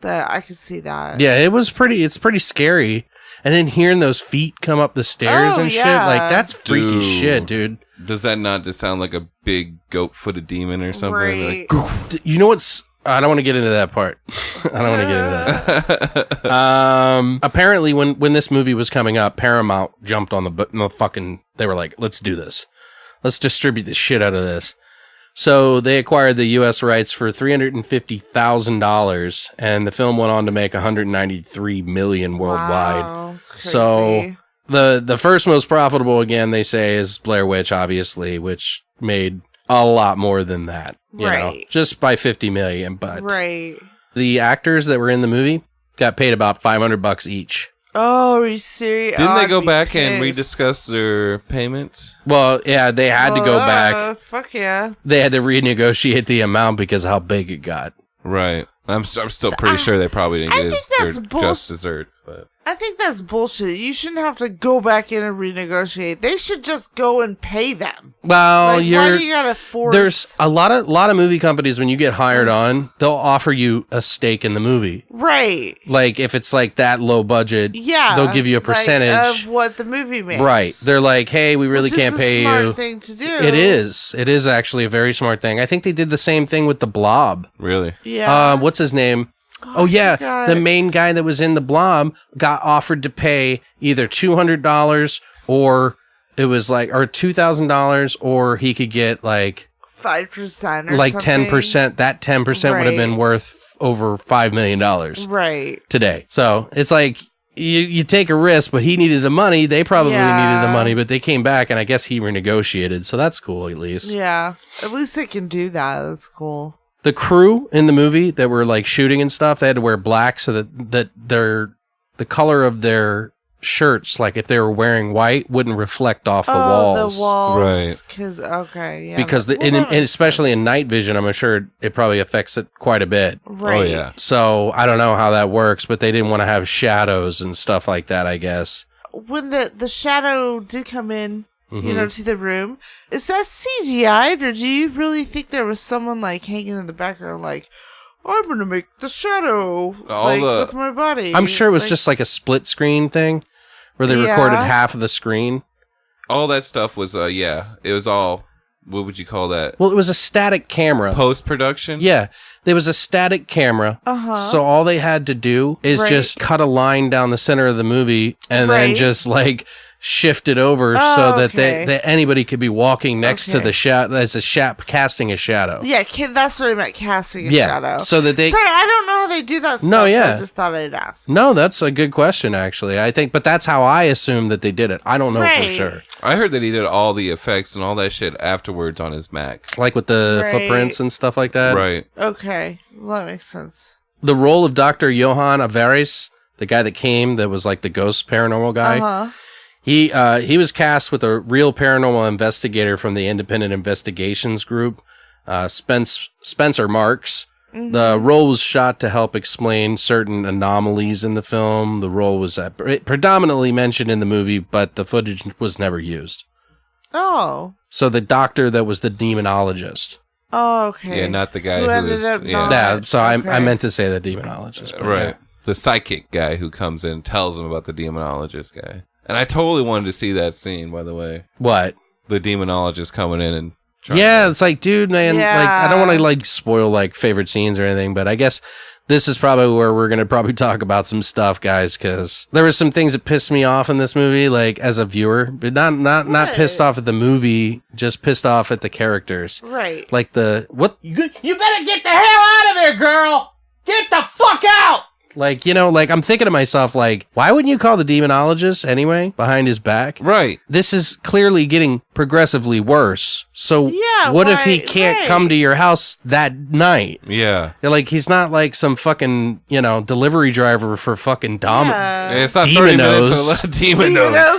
that I could see that. Yeah, it's pretty scary. And then hearing those feet come up the stairs and shit, like, that's freaky shit, dude. Does that not just sound like a big goat-footed demon or something? Right. Like, you know what's... I don't want to get into that part. I don't want to get into that. Apparently, when this movie was coming up, Paramount jumped on the fucking... They were like, let's do this. Let's distribute the shit out of this. So they acquired the U.S. rights for $350,000, and the film went on to make $193 million worldwide. Wow, that's crazy. So the first most profitable, again, they say, is Blair Witch, obviously, which made a lot more than that, you know, just by $50 million. But the actors that were in the movie got paid about $500 each. Oh, are you serious? Didn't they go back and rediscuss their payments? Well, yeah, they had to go back. Fuck yeah. They had to renegotiate the amount because of how big it got. Right. I'm still pretty sure they probably didn't get their just desserts. But I think that's bullshit. You shouldn't have to go back in and renegotiate. They should just go and pay them. Well, Like, why do you gotta force? There's a lot of movie companies, when you get hired on, they'll offer you a stake in the movie. Right. Like, if it's like that low budget, Yeah. they'll give you a percentage. Like, of what the movie makes. Right. They're like, hey, we really can't pay you. It's a smart thing to do. It is. It is actually a very smart thing. I think they did the same thing with The Blob. Really? Yeah. What's his name? Oh yeah, forgot. the main guy that was in The Blob got offered to pay either $200 or it was like, or $2,000, or he could get like 5% or like something. 10%. That 10% would have been Right. worth over $5 million Right. today. So it's like you take a risk, but he needed the money. They probably Yeah. needed the money, but they came back and I guess he renegotiated. So that's cool at least. Yeah. At least they can do that. That's cool. The crew in the movie that were like shooting and stuff, they had to wear black so that the color of their shirts, like if they were wearing white, wouldn't reflect off the walls. The walls. Right. Because, okay. Yeah. Because that and makes especially sense. in night vision, I'm sure it probably affects it quite a bit. Right. Oh, yeah. So I don't know how that works, but they didn't want to have shadows and stuff like that, I guess. When the shadow did come in, Mm-hmm. you know, to the room, is that CGI'd, or do you really think there was someone like hanging in the background, like, I'm gonna make the shadow with my body? I'm sure it was just like a split screen thing where they recorded half of the screen. All that stuff was, it was all, what would you call that? Well, it was a static camera. Post-production? Yeah, there was a static camera. So all they had to do is Right. just cut a line down the center of the movie and then Right. just like shift it over so that that anybody could be walking next to the shadow as casting a shadow. Yeah, that's what I meant, casting a shadow. So that they. Sorry, I don't know how they do that stuff, No, yeah. so I just thought I'd ask. No, that's a good question, actually. I think, but that's how I assume that they did it. I don't know for Right. sure. I heard that he did all the effects and all that shit afterwards on his Mac. Like with the Right. footprints and stuff like that. Right. Okay, well, that makes sense. The role of Dr. Johanna Averis, the guy that was like the ghost paranormal guy, he was cast with a real paranormal investigator from the Independent Investigations Group, Spencer Marks. The role was shot to help explain certain anomalies in the film. The role was predominantly mentioned in the movie, but the footage was never used. Oh. So the doctor that was the demonologist. Oh, okay. Yeah, not the guy Who who ended is... up Yeah. not- Yeah, so I okay. meant to say the demonologist. but Right. yeah. The psychic guy who comes in and tells him about the demonologist guy. And I totally wanted to see that scene, by the way. What? The demonologist coming in and trying Yeah, to... it's like, dude, man, like I don't want to like spoil like favorite scenes or anything, but I guess this is probably where we're gonna probably talk about some stuff, guys, because there were some things that pissed me off in this movie, like as a viewer, but not pissed off at the movie, just pissed off at the characters. Right. Like what? You better get the hell out of there, girl! Get the fuck out! Like, you know, like I'm thinking to myself, like, why wouldn't you call the demonologist anyway behind his back? Right. This is clearly getting progressively worse. So Yeah, what if he right, can't right. come to your house that night? Yeah. Like, he's not like some fucking, you know, delivery driver for fucking Yeah. It's not Demon 30 minutes nose. of demon nose.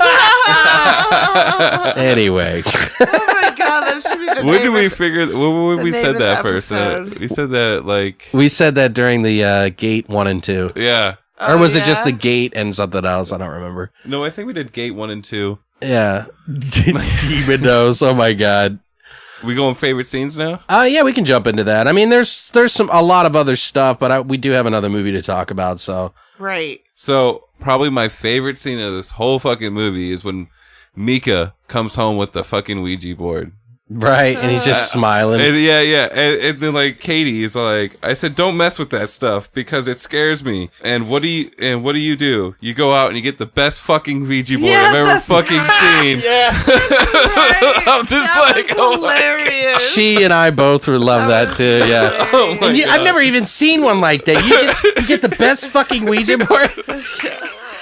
Anyway. Oh my god, that should be the When name did we of- figure... When we name said of the that first? episode. We said that, like... We said that during the Gate 1 and 2. Yeah. Or was it just yeah? the Gate and something else? I don't remember. No, I think we did Gate 1 and 2. Yeah. Demon nose. Oh my god. We going favorite scenes now? Yeah, we can jump into that. I mean, there's a lot of other stuff, but we do have another movie to talk about, so. Right. So, probably my favorite scene of this whole fucking movie is when Mika comes home with the fucking Ouija board. Right, and he's just smiling. And and then like Katie is like, I said, don't mess with that stuff because it scares me. And what do you do? You go out and you get the best fucking Ouija board I've ever that's fucking seen. Yeah. Right. I'm just That like, was oh my hilarious. She and I both would love that was too, yeah. hilarious. Oh my And God. I've never even seen one like that. You get the best fucking Ouija board.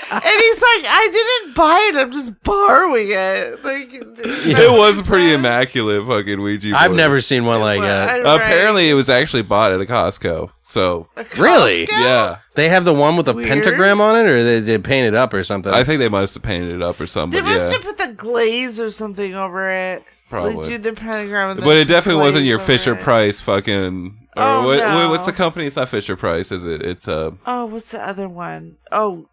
And he's like, I didn't buy it. I'm just borrowing it. Like, It was a pretty immaculate fucking Ouija board. I've never seen one like that. Apparently, it was actually bought at a Costco. So, Really? yeah. They have the one with a Weird. pentagram on it, or they paint it up or something? I think they must have painted it up or something. They must Yeah. have put the glaze or something over it. Probably. Like, do the pentagram with But the it definitely wasn't glaze your over Fisher it. Price fucking. Or Oh, no. what's the company? It's not Fisher Price, is it? It's Oh, what's the other one? Oh,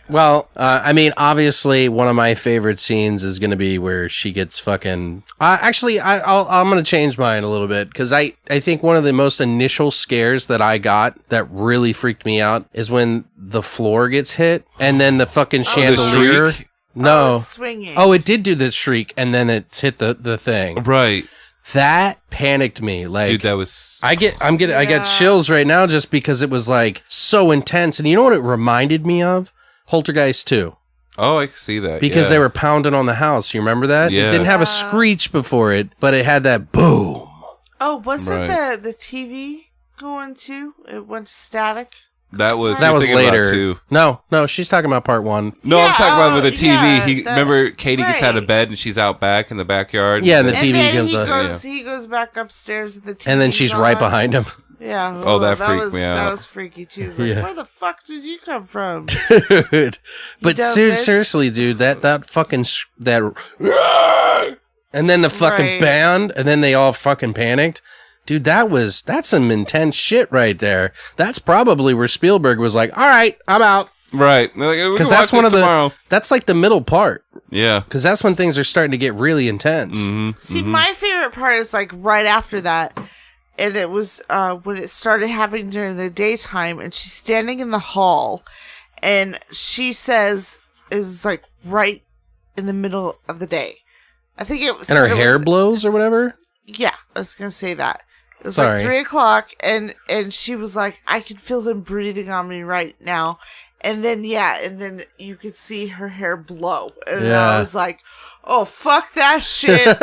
Well, I mean, obviously, one of my favorite scenes is going to be where she gets fucking... actually, I'm going to change mine a little bit, because I think one of the most initial scares that I got that really freaked me out is when the floor gets hit, and then the fucking chandelier... No. Swinging. Oh, it did do this shriek, and then it's hit the thing. Right. That panicked me. Like, dude, that was... I got chills right now just because it was like so intense. And you know what it reminded me of? Poltergeist 2. Oh, I can see that. Because they were pounding on the house. You remember that? Yeah. It didn't have a screech before it, but it had that boom. Oh, wasn't the TV going too? It went static. That was later. Too. No, she's talking about part 1. No, I'm talking about with the TV. Yeah, remember Katie gets out of bed and she's out back in the backyard. Yeah, and the TV then comes he goes back upstairs at the TV. and then she's right behind him. Yeah. Oh, that freaked me out. That was freaky too. It's like, where the fuck did you come from? Dude. But seriously, dude, that fucking and then the fucking band, and then they all fucking panicked. Dude, that's some intense shit right there. That's probably where Spielberg was like, all right, I'm out. Right. Because that's one of tomorrow. That's like the middle part. Yeah. Because that's when things are starting to get really intense. Mm-hmm. See, my favorite part is like right after that. And it was when it started happening during the daytime, and she's standing in the hall, and she is like right in the middle of the day. I think it was. And her hair blows or whatever? Yeah, I was going to say that. It was Sorry. like 3:00, and she was like, I can feel them breathing on me right now. And then you could see her hair blow. And I was like, oh, fuck that shit.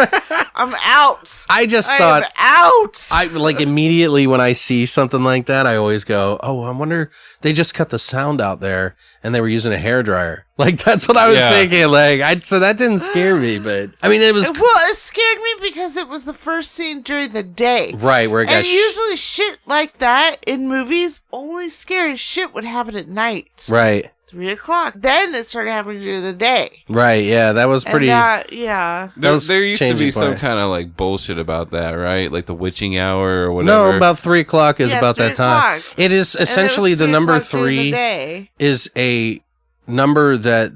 I'm out. I thought, out. I like immediately when I see something like that, I always go, oh, I wonder, they just cut the sound out there and they were using a hairdryer. Like, that's what I was thinking. Like, so that didn't scare me, but I mean, it was. Well, it scared me because it was the first scene during the day. Right, where it got. And usually shit like that in movies, only scary shit would happen at night. Right. 3:00. Then it started happening during the day. Right, yeah, that was pretty. And yeah. That was there used to be some point. kind of like bullshit about that, right? Like the witching hour or whatever. No, about 3:00 is about that time. It is essentially the number 3 is a number that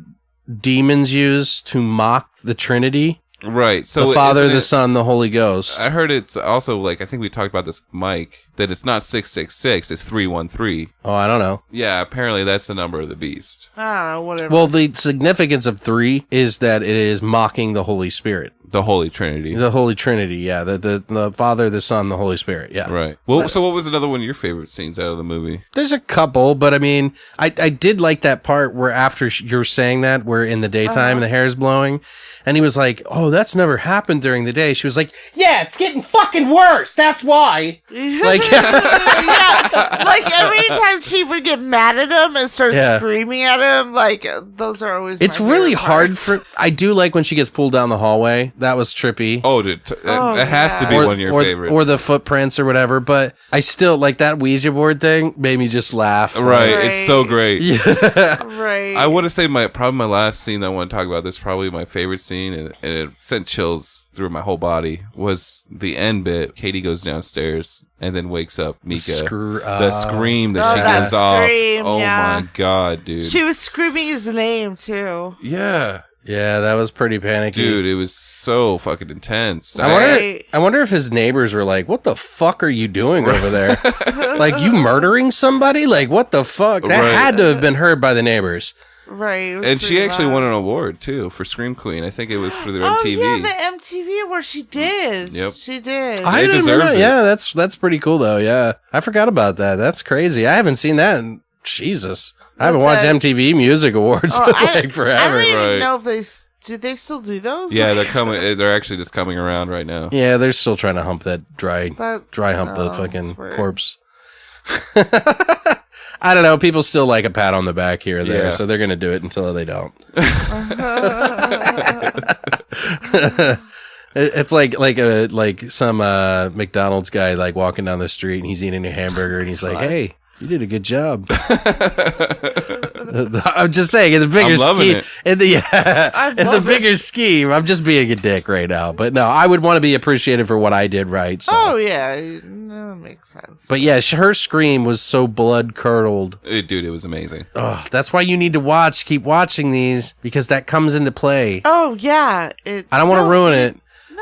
demons use to mock the Trinity. Right. So the Father, the Son, the Holy Ghost. I heard it's also like, I think we talked about this, Mike, that it's not 666, it's 313. Oh, I don't know. Yeah, apparently that's the number of the beast. I don't know, whatever. Well, the significance of 3 is that it is mocking the Holy Spirit. The Holy Trinity. The Holy Trinity, yeah. The Father, the Son, the Holy Spirit, yeah. Right. Well, so what was another one of your favorite scenes out of the movie? There's a couple, but I mean, I did like that part where after you're saying that, we're in the daytime and the hair is blowing, and he was like, oh, that's never happened during the day. She was like, yeah, it's getting fucking worse. That's why. Like, yeah, like every time she would get mad at him and start screaming at him, like those are always. It's really hard for. I do like when she gets pulled down the hallway. That was trippy. Oh, dude, that has to be one of your favorites. Or the footprints or whatever. But I still like that Ouija board thing. Made me just laugh. Right, it's so great. Yeah, right. I want to say my last scene that I want to talk about. This is probably my favorite scene, and it sent chills through my whole body. Was the end bit. Katie goes downstairs and then wakes up Mika. The scream that she gives off. Oh my god, dude! She was screaming his name too. Yeah. Yeah, that was pretty panicky. Dude, it was so fucking intense. I wonder if his neighbors were like, what the fuck are you doing over there? Like, you murdering somebody? Like, what the fuck? That had to have been heard by the neighbors. Right. And she actually won an award, too, for Scream Queen. I think it was for the MTV. Oh, yeah, the MTV award. She did. Yep. She did. I deserve it. Yeah, that's pretty cool, though. Yeah. I forgot about that. That's crazy. I haven't seen that in Jesus. I haven't watched MTV Music Awards in like forever. I don't even know if they still do those. Yeah, they're coming. They're actually just coming around right now. Yeah, they're still trying to hump that dry hump the fucking corpse. I don't know. People still like a pat on the back here or there, so they're gonna do it until they don't. It's like some McDonald's guy like walking down the street and he's eating a hamburger and he's like, "Hey, you did a good job." I'm just saying, in the bigger I'm loving scheme, in the bigger scheme, I'm just being a dick right now. But no, I would want to be appreciated for what I did right. So. Oh yeah, no, that makes sense. But yeah, her scream was so blood curdled. Dude, it was amazing. Oh, that's why you need to keep watching these, because that comes into play. Oh yeah, I don't want to ruin it,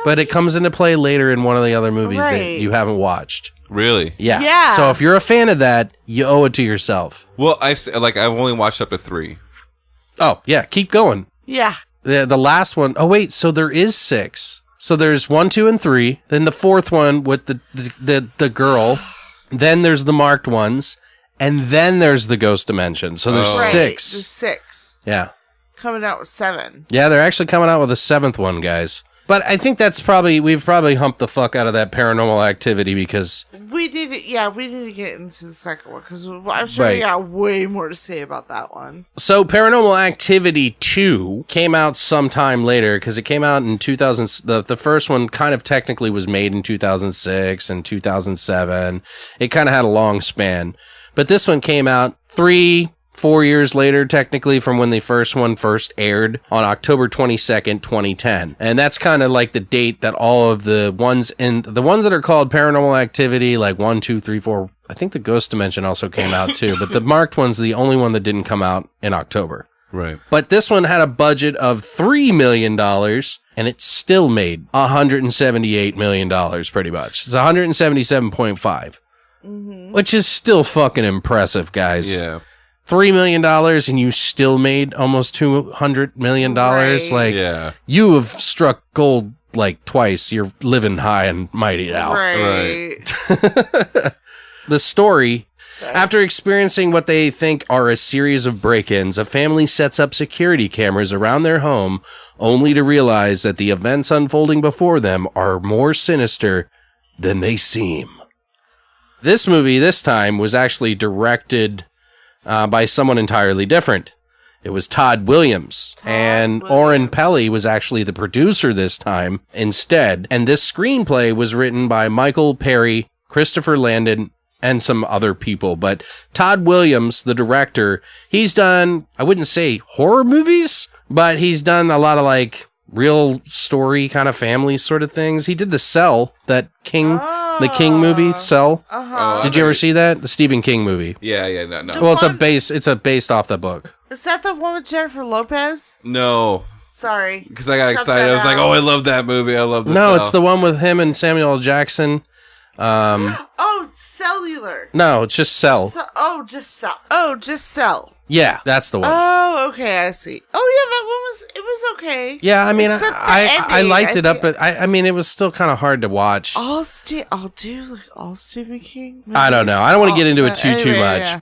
but it comes into play later in one of the other movies that you haven't watched. Really? Yeah. Yeah. So if you're a fan of that, you owe it to yourself. Well, I've only watched up to 3. Oh yeah, keep going. Yeah. The last one. Oh wait, so there is 6. So there's 1, 2, and 3. Then the 4th one with the girl. Then there's the marked ones, and then there's the ghost dimension. So there's 6. There's 6. Yeah. Coming out with 7. Yeah, they're actually coming out with a 7th one, guys. But I think we've probably humped the fuck out of that Paranormal Activity, because We need to get into the second one, because I'm sure we got way more to say about that one. So Paranormal Activity 2 came out sometime later, because it came out in 2000. The first one kind of technically was made in 2006 and 2007. It kind of had a long span. But this one came out 4 years later, technically, from when the first one first aired on October 22nd, 2010. And that's kind of like the date that all of the ones that are called Paranormal Activity, like 1, 2, 3, 4, I think the Ghost Dimension also came out too, but the marked one's the only one that didn't come out in October. Right. But this one had a budget of $3 million, and it still made $178 million, pretty much. It's 177.5, which is still fucking impressive, guys. Yeah. $3 million, and you still made almost $200 million. Right. Like, you have struck gold like twice. You're living high and mighty now. Right. The story: after experiencing what they think are a series of break-ins, a family sets up security cameras around their home, only to realize that the events unfolding before them are more sinister than they seem. This movie, this time, was actually directed by someone entirely different. It was Todd Williams. Oren Peli was actually the producer this time instead. And this screenplay was written by Michael Perry, Christopher Landon, and some other people. But Todd Williams, the director, he's done, I wouldn't say horror movies, but he's done a lot of like real story kind of family sort of things. He did The Cell, that the King movie, Cell. Did you ever see that? The Stephen King movie. Yeah, no. Well, it's based off the book. Is that the one with Jennifer Lopez? No. Sorry. Because I got excited. I was like, oh, I love that movie. I love this. No, it's the one with him and Samuel L. Jackson. Cellular. No, it's just Cell. Just Cell. Yeah, that's the one. Oh, okay, I see. Oh, yeah, that one was okay. Yeah, I mean, I liked it up, but I mean, it was still kind of hard to watch. All Stephen King movies? I don't know. I don't want to get into it too much.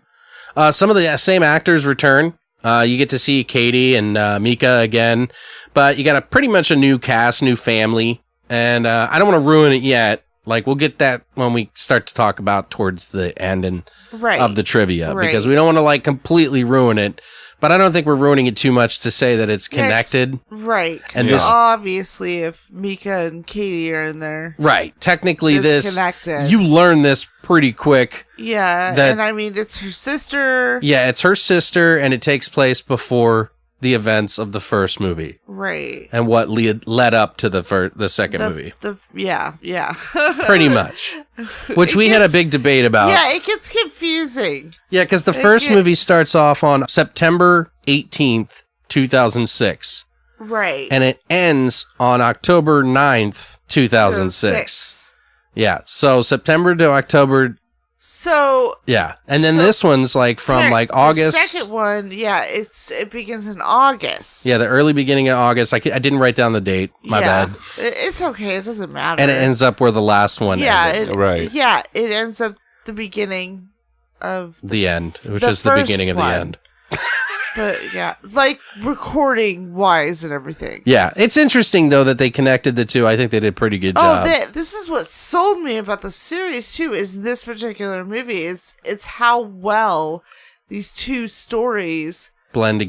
Yeah. Some of the same actors return. You get to see Katie and Mika again, but you got pretty much a new cast, new family, and I don't want to ruin it yet. Like, we'll get that when we start to talk about towards the end of the trivia, because we don't want to like completely ruin it. But I don't think we're ruining it too much to say that it's connected. Right. Because obviously if Mika and Katie are in there. Right. Technically connected. You learn this pretty quick. Yeah. And I mean, it's her sister. Yeah, it's her sister, and it takes place before the events of the first movie. Right. And what led up to the second movie. Yeah. Pretty much. Which we had a big debate about. Yeah, it gets confusing. Yeah, because the first movie starts off on September 18th, 2006. Right. And it ends on October 9th, 2006. Yeah, so September to October. So yeah, and then this one's like from like August. The second one, it begins in August. Yeah, the early beginning of August. I didn't write down the date. My bad. It's okay. It doesn't matter. And it ends up where the last one ended. Right. Yeah, it ends up the beginning of the end, which is the beginning of the end. But yeah, like recording wise and everything. Yeah, it's interesting though that they connected the two. I think they did a pretty good job. This is what sold me about the series too. Is this particular movie? It's how well these two stories blended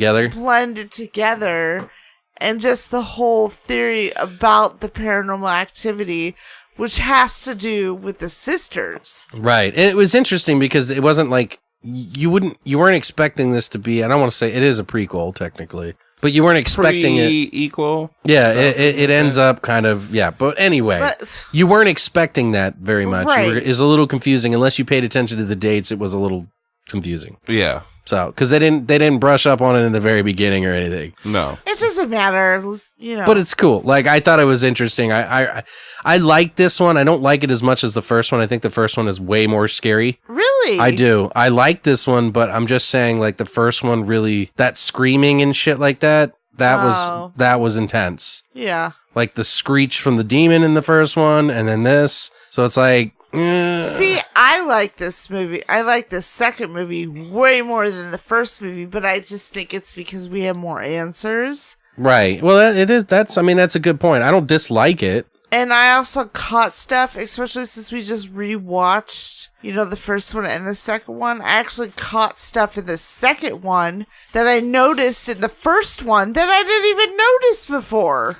together, and just the whole theory about the paranormal activity, which has to do with the sisters. Right, and it was interesting because it wasn't like you weren't expecting this to be, I don't want to say it is a prequel technically, but you weren't expecting it. Equal. Yeah, it ends up kind of, yeah. But anyway, you weren't expecting that very much. Right. It was a little confusing. Unless you paid attention to the dates, it was a little confusing. Yeah. So, because they didn't brush up on it in the very beginning or anything. No. It doesn't matter, you know. But it's cool. Like, I thought it was interesting. I like this one. I don't like it as much as the first one. I think the first one is way more scary. Really? I do. I like this one, but I'm just saying, like, the first one really, that screaming and shit like that was intense. Yeah. Like the screech from the demon in the first one, and then this. So it's like, see, I like this movie. I like the second movie way more than the first movie, but I just think it's because we have more answers. Right. Well, it is. That's a good point. I don't dislike it. And I also caught stuff, especially since we just rewatched, the first one and the second one. I actually caught stuff in the second one that I noticed in the first one that I didn't even notice before.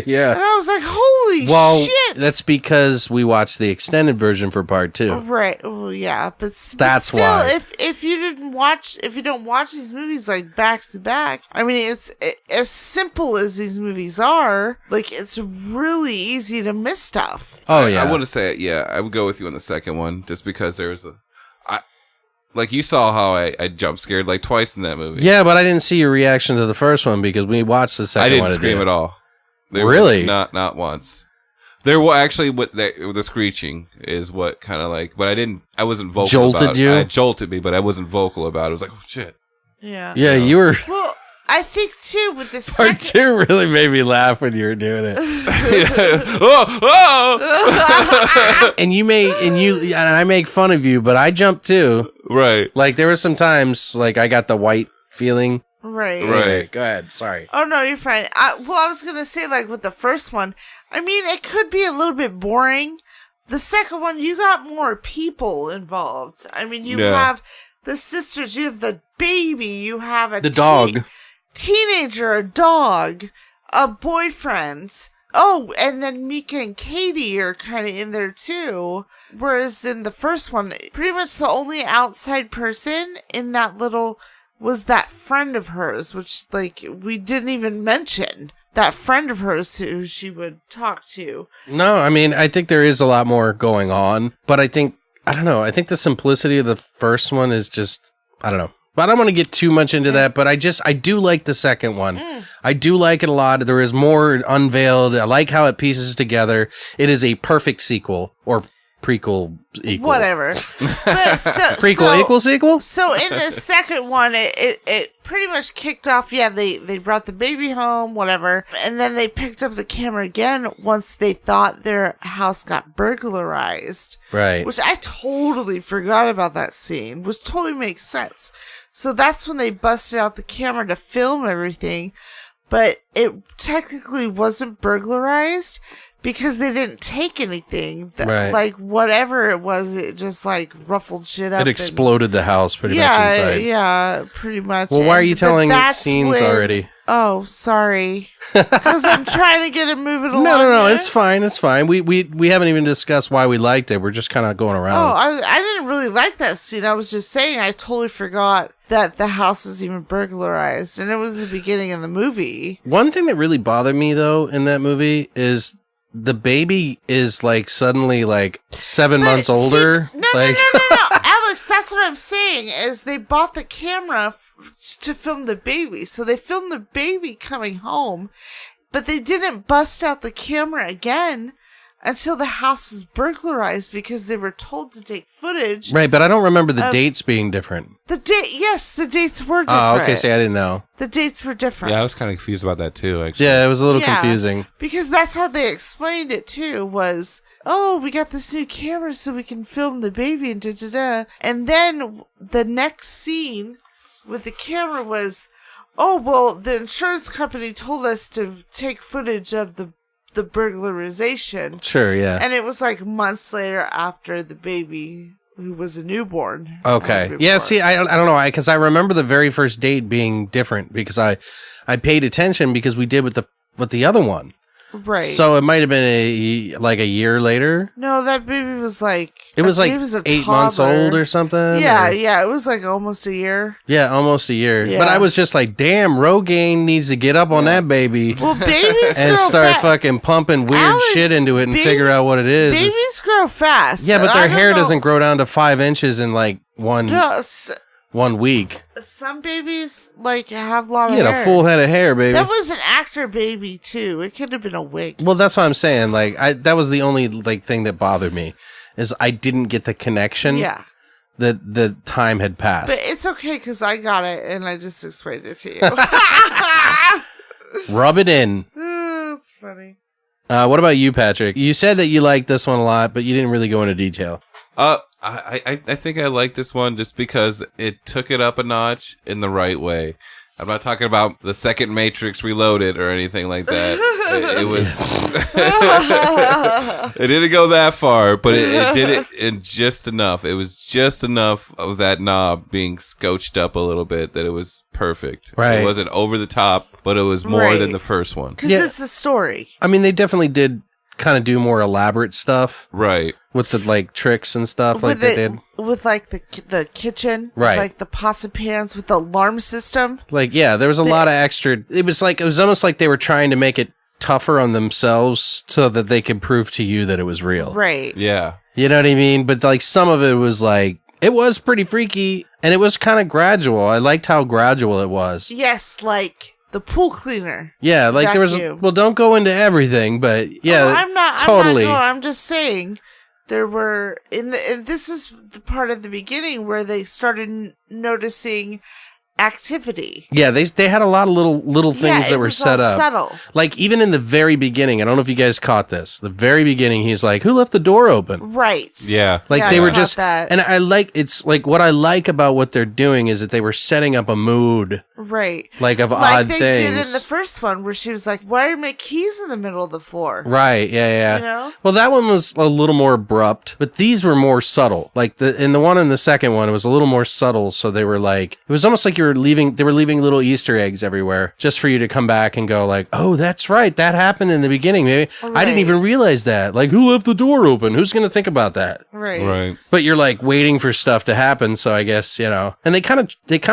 Yeah. And I was like, holy shit. That's because we watched the extended version for part 2. Right. Well, yeah. But that's still, why. If you don't watch these movies like back to back, I mean, it's as simple as these movies are, like, it's really easy to miss stuff. Oh, yeah. I want to say, I would go with you on the second one just because there was like you saw how I jump scared like twice in that movie. Yeah, but I didn't see your reaction to the first one because we watched the second one. I didn't scream at all. Really? Not once. There were actually the screeching is what kind of like, but I wasn't vocal jolted about it. you? It jolted me, but I wasn't vocal about it. I was like, oh shit. Yeah. Yeah, you were. Well, I think too with the Part second. 2 really made me laugh when you were doing it. oh! And I make fun of you, but I jumped too. Right. Like there were some times like I got the white feeling. Right. Anyway, go ahead. Sorry. Oh no, you're fine. I was gonna say, like with the first one, I mean, it could be a little bit boring. The second one, you got more people involved. I mean, you have the sisters, you have the baby, you have the dog, teenager, a dog, a boyfriend. Oh, and then Mika and Katie are kind of in there too. Whereas in the first one, pretty much the only outside person in that little was that friend of hers, which, like, we didn't even mention. That friend of hers who she would talk to. No, I mean, I think there is a lot more going on, but I don't know. I think the simplicity of the first one is just, I don't know. But I don't want to get too much into that, but I do like the second one. I do like it a lot. There is more unveiled. I like how it pieces together. It is a perfect sequel, or prequel equal. Whatever. But prequel equal sequel? So in the second one, it pretty much kicked off, they brought the baby home, whatever, and then they picked up the camera again once they thought their house got burglarized. Right. Which I totally forgot about that scene, which totally makes sense. So that's when they busted out the camera to film everything, but it technically wasn't burglarized because they didn't take anything. Right. Like, whatever it was, it just, like, ruffled shit up. It exploded the house pretty much inside. Yeah, pretty much. Well, why are you telling scenes already? Oh, sorry. Because I'm trying to get it moving along. No, it's fine. It's fine. We haven't even discussed why we liked it. We're just kind of going around. Oh, I didn't really like that scene. I was just saying I totally forgot that the house was even burglarized, and it was the beginning of the movie. One thing that really bothered me, though, in that movie is the baby is, like, suddenly, like, 7 months older. No, Alex, that's what I'm saying, is they bought the camera to film the baby. So they filmed the baby coming home, but they didn't bust out the camera again until the house was burglarized because they were told to take footage. Right, but I don't remember the dates being different. Yes, the dates were different. Oh, okay, see, I didn't know. The dates were different. Yeah, I was kind of confused about that too, actually. Yeah, it was a little confusing. Because that's how they explained it too, was, oh, we got this new camera so we can film the baby and da-da-da. And then the next scene with the camera was, oh, well, the insurance company told us to take footage of the burglarization. Sure, yeah. And it was like months later after the baby, who was a newborn. Okay. Yeah, see, I don't know, because I remember the very first date being different because I paid attention because we did with the other one. Right. So it might have been a year later. No, that baby was like... It was like a 8 months toddler. old or something. Yeah, or- yeah. It was like almost a year. Yeah, almost a year. Yeah. But I was just like, damn, Rogaine needs to get up on that baby Well, babies and grow start fast. fucking pumping weird Alex, shit into it and figure out what it is. Babies grow fast. Yeah, but I their don't hair know. doesn't grow down to 5 inches in like one week. Some babies like have a lot You of had hair. a full head of hair, baby. That was an actor baby too. It could have been a wig. Well, that's what I'm saying. Like, that was the only like thing that bothered me, is I didn't get the connection. Yeah. That the time had passed. But it's okay because I got it and I just explained it to you. Rub it in. It's funny. What about you, Patrick? You said that you liked this one a lot, but you didn't really go into detail. I think I like this one just because it took it up a notch in the right way. I'm not talking about the second Matrix Reloaded or anything like that. It was. It didn't go that far, but it did it in just enough. It was just enough of that knob being scotched up a little bit that it was perfect. Right. It wasn't over the top, but it was more than the first one. Because Yeah. it's a story. I mean, they definitely did kind of do more elaborate stuff Right. with the like tricks and stuff like they did. With like the kitchen. Right. With, like the pots and pans with the alarm system. Like, yeah, there was a lot of extra. It was almost like they were trying to make it tougher on themselves so that they could prove to you that it was real. Right. Yeah. You know what I mean? But like some of it was like, it was pretty freaky and it was kind of gradual. I liked how gradual it was. Yes, like the pool cleaner. Yeah, like there was, Vacuum. well, don't go into everything, but yeah, Oh, I'm not totally. I'm just saying there were and this is the part of the beginning where they started noticing activity. Yeah, they had a lot of little things that were set up. Subtle. Like even in the very beginning, I don't know if you guys caught this. The very beginning, he's like, "Who left the door open?" Right. Yeah. Like Yeah, they I were caught just, that. and I like it's like what I like about what they're doing is that they were setting up a mood Right. like of Like odd they things. did in the first one where she was like, "Why are my keys in the middle of the floor?" Right? Yeah. You know? Well, that one was a little more abrupt, but these were more subtle. Like in the one in the second one, it was a little more subtle. So they were like, it was almost like they were leaving little Easter eggs everywhere just for you to come back and go like, oh, that's right, that happened in the beginning. Maybe I didn't Right. even realize that. Like, who left the door open? Who's gonna think about that? Right. Right. But you're like waiting for stuff to happen. So I guess and they kind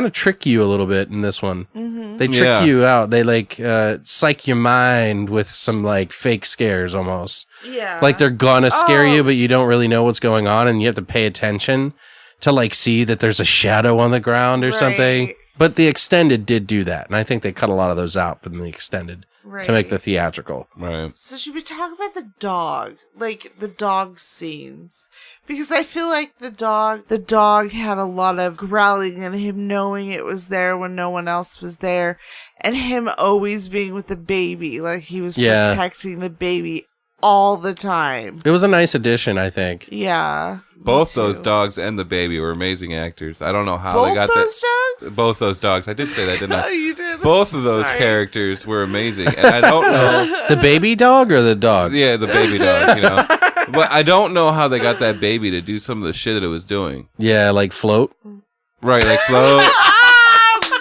of trick you a little bit in this one. Mm-hmm. They trick Yeah. you out. They like psych your mind with some like fake scares almost. Yeah. Like they're gonna scare Oh. you, but you don't really know what's going on, and you have to pay attention to like see that there's a shadow on the ground or something. Right. But the extended did do that, and I think they cut a lot of those out from the extended to make the theatrical. Right. So should we talk about the dog? Like the dog scenes? Because I feel like the dog had a lot of growling and him knowing it was there when no one else was there. And him always being with the baby. Like he was Yeah. protecting the baby all the time. It was a nice addition, I think. Yeah. Both me those too. dogs and the baby were amazing actors. I don't know how Both they got those that. dogs? Both those dogs. I did say that, didn't Oh, I? you did. Both of those Sorry. characters were amazing, and I don't know. The baby dog or the dog? Yeah, the baby dog, But I don't know how they got that baby to do some of the shit that it was doing. Yeah, like float. Right, like float. Ah, it's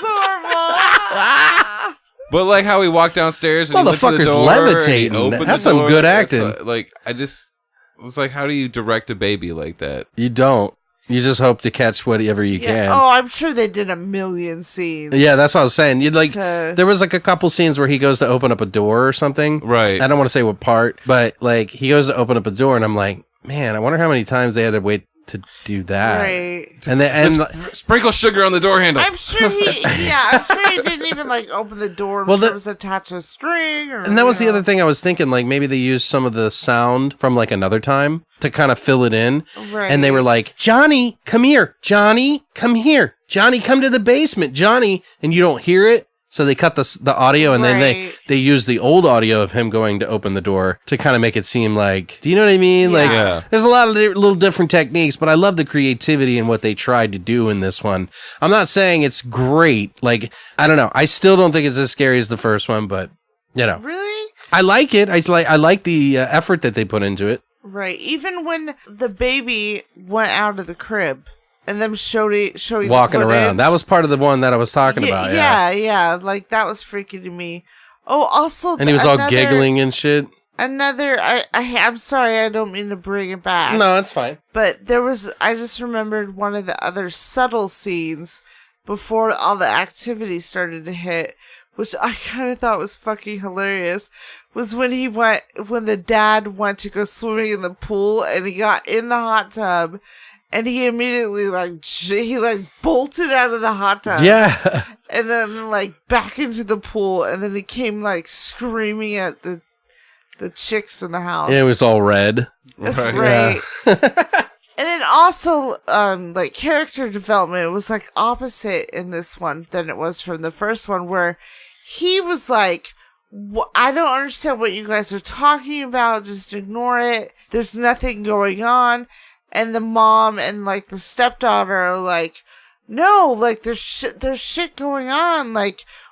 horrible. But like how he walked downstairs and Well, he the went to the fucker's door levitating. and he opened That's the some door. good That's acting. like I just was like, how do you direct a baby like that? You don't. You just hope to catch whatever you Yeah. can. Oh, I'm sure they did a million scenes. Yeah, that's what I was saying. You'd like So- there was like a couple scenes where he goes to open up a door or something. Right. I don't want to say what part, but like he goes to open up a door and I'm like, man, I wonder how many times they had to wait to do that. Right. And then Sprinkle sugar on the door handle. I'm sure he didn't even like open the door. Well, Well, it was attached to a string. Or, and that was the other thing I was thinking, like maybe they used some of the sound from like another time to kind of fill it in. Right. And they were like, Johnny, come here. Johnny, come here. Johnny, come to the basement. Johnny. And you don't hear it. So they cut the audio and then Right. they use the old audio of him going to open the door to kind of make it seem like, do you know what I mean? Like Yeah. there's a lot of little different techniques, but I love the creativity and what they tried to do in this one. I'm not saying it's great. Like, I don't know. I still don't think it's as scary as the first one, but Really? I like it. I like the effort that they put into it. Right. Even when the baby went out of the crib and them showing Walking the around. footage. That was part of the one that I was talking about. Yeah. Like that was freaky to me. Oh, also, And he was all giggling and shit. I'm sorry, I don't mean to bring it back. No, it's fine. But I just remembered one of the other subtle scenes before all the activity started to hit, which I kind of thought was fucking hilarious, was when the dad went to go swimming in the pool and he got in the hot tub and he immediately bolted out of the hot tub. Yeah. And then back into the pool and then he came screaming at the chicks in the house. It was all red. Right. And then also, character development was opposite in this one than it was from the first one, where he was like, I don't understand what you guys are talking about. Just ignore it. There's nothing going on. And the mom and the stepdaughter are like, no, there's shit going on.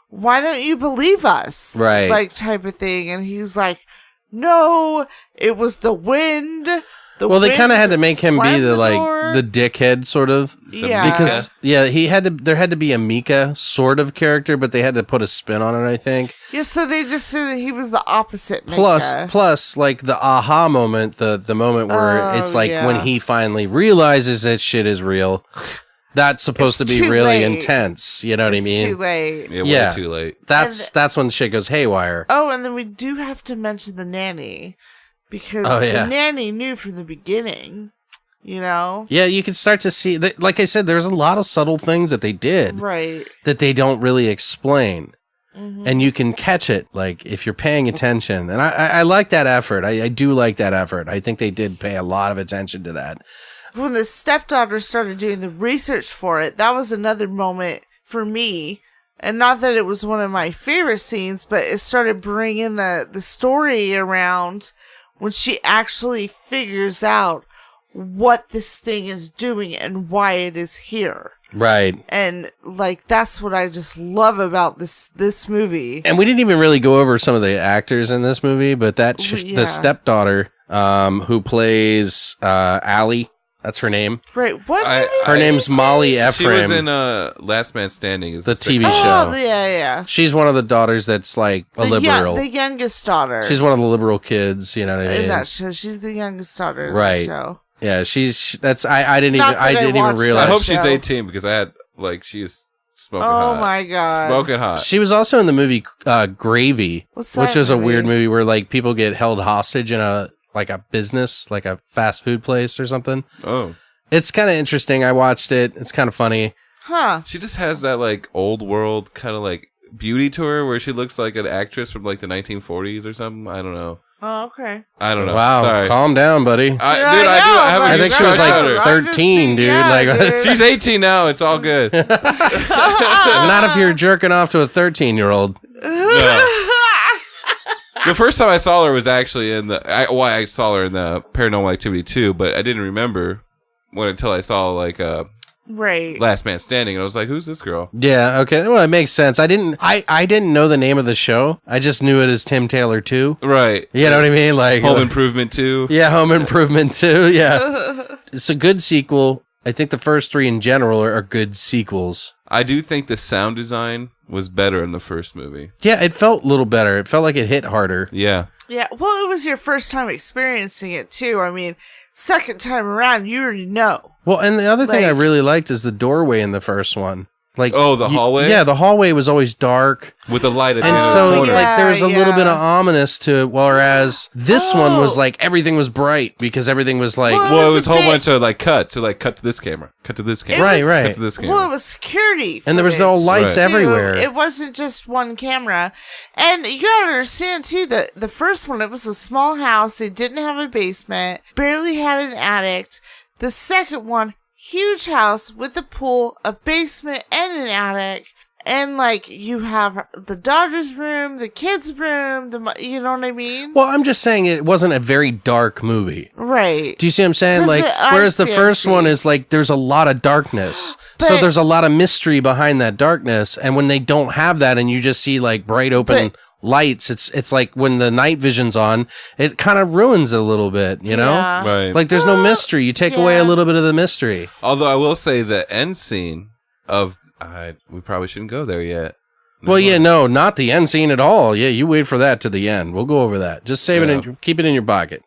Why don't you believe us? Right. Type of thing. And he's like, no, it was the wind. They kind of had to make him be the dickhead sort of. Yeah. Because there had to be a Mika sort of character, but they had to put a spin on it, I think. Yeah, so they just said that he was the opposite Mika. Plus the aha moment, the moment where it's when he finally realizes that shit is real. That's supposed to be really intense. You know what I mean? Too late. Yeah, way too late. That's when shit goes haywire. Oh, and then we do have to mention the nanny. Because the nanny knew from the beginning, you know? Yeah, you can start to see, like I said, there's a lot of subtle things that they did. Right. That they don't really explain. Mm-hmm. And you can catch it, if you're paying attention. And I like that effort. I do like that effort. I think they did pay a lot of attention to that. When the stepdaughter started doing the research for it, that was another moment for me. And not that it was one of my favorite scenes, but it started bringing the story around when she actually figures out what this thing is doing and why it is here. Right. And that's what I just love about this movie. And we didn't even really go over some of the actors in this movie, but the stepdaughter who plays Allie, that's her name. Right. Her name's Molly Ephraim. She was in Last Man Standing. The TV show. Oh, yeah. She's one of the daughters that's a liberal. The youngest daughter. She's one of the liberal kids, you know what I mean? In that show. She's the youngest daughter in that show. Yeah, I didn't even realize. I hope she's 18 because I had she's smoking hot. Oh my god. Smoking hot. She was also in the movie Gravy, which is a weird movie where people get held hostage in a business, a fast food place or something. Oh. It's kind of interesting. I watched it. It's kind of funny. Huh. She just has that old world kind of beauty to her where she looks like an actress from the 1940s or something. I don't know. Oh, okay. I don't know. Wow. Sorry. Calm down, buddy. I think she was 13, dude. She's 18 now. It's all good. Not if you're jerking off to a 13-year-old. No. The first time I saw her was actually I saw her in the Paranormal Activity 2, but I didn't remember until I saw right. Last Man Standing, and I was like, "Who's this girl?" Yeah, okay. Well, it makes sense. I didn't know the name of the show. I just knew it as Tim Taylor 2. Right. You know what I mean? Home Improvement 2. Yeah, Home Improvement 2. Yeah. It's a good sequel. I think the first three in general are good sequels. I do think the sound design was better in the first movie. Yeah, it felt a little better. It felt like it hit harder. Yeah. Yeah, well, it was your first time experiencing it, too. I mean, second time around, you already know. Well, and the other thing I really liked is the doorway in the first one. The hallway? Yeah, the hallway was always dark. With a light at the And end so, of the corner. there was a little bit of ominous to it, whereas this one was everything was bright because everything was it was a whole bunch of cuts. So, cut to this camera. Cut to this camera. Right. Cut to this camera. Well, it was security. And there was no lights everywhere. It wasn't just one camera. And you gotta understand, too, that the first one, it was a small house. It didn't have a basement. Barely had an attic. The second one, huge house with a pool, a basement, and an attic. And, you have the daughter's room, the kid's room, you know what I mean? Well, I'm just saying it wasn't a very dark movie. Right. Do you see what I'm saying? Whereas the first one is, there's a lot of darkness. So there's a lot of mystery behind that darkness. And when they don't have that and you just see, bright open lights, it's like when the night vision's on, it kind of ruins it a little bit, you know? Yeah. Right. There's no mystery. You take away a little bit of the mystery. Although I will say the end scene of... we probably shouldn't go there yet. Well, yeah, no, not the end scene at all. Yeah, you wait for that to the end. We'll go over that. Just save it and keep it in your pocket.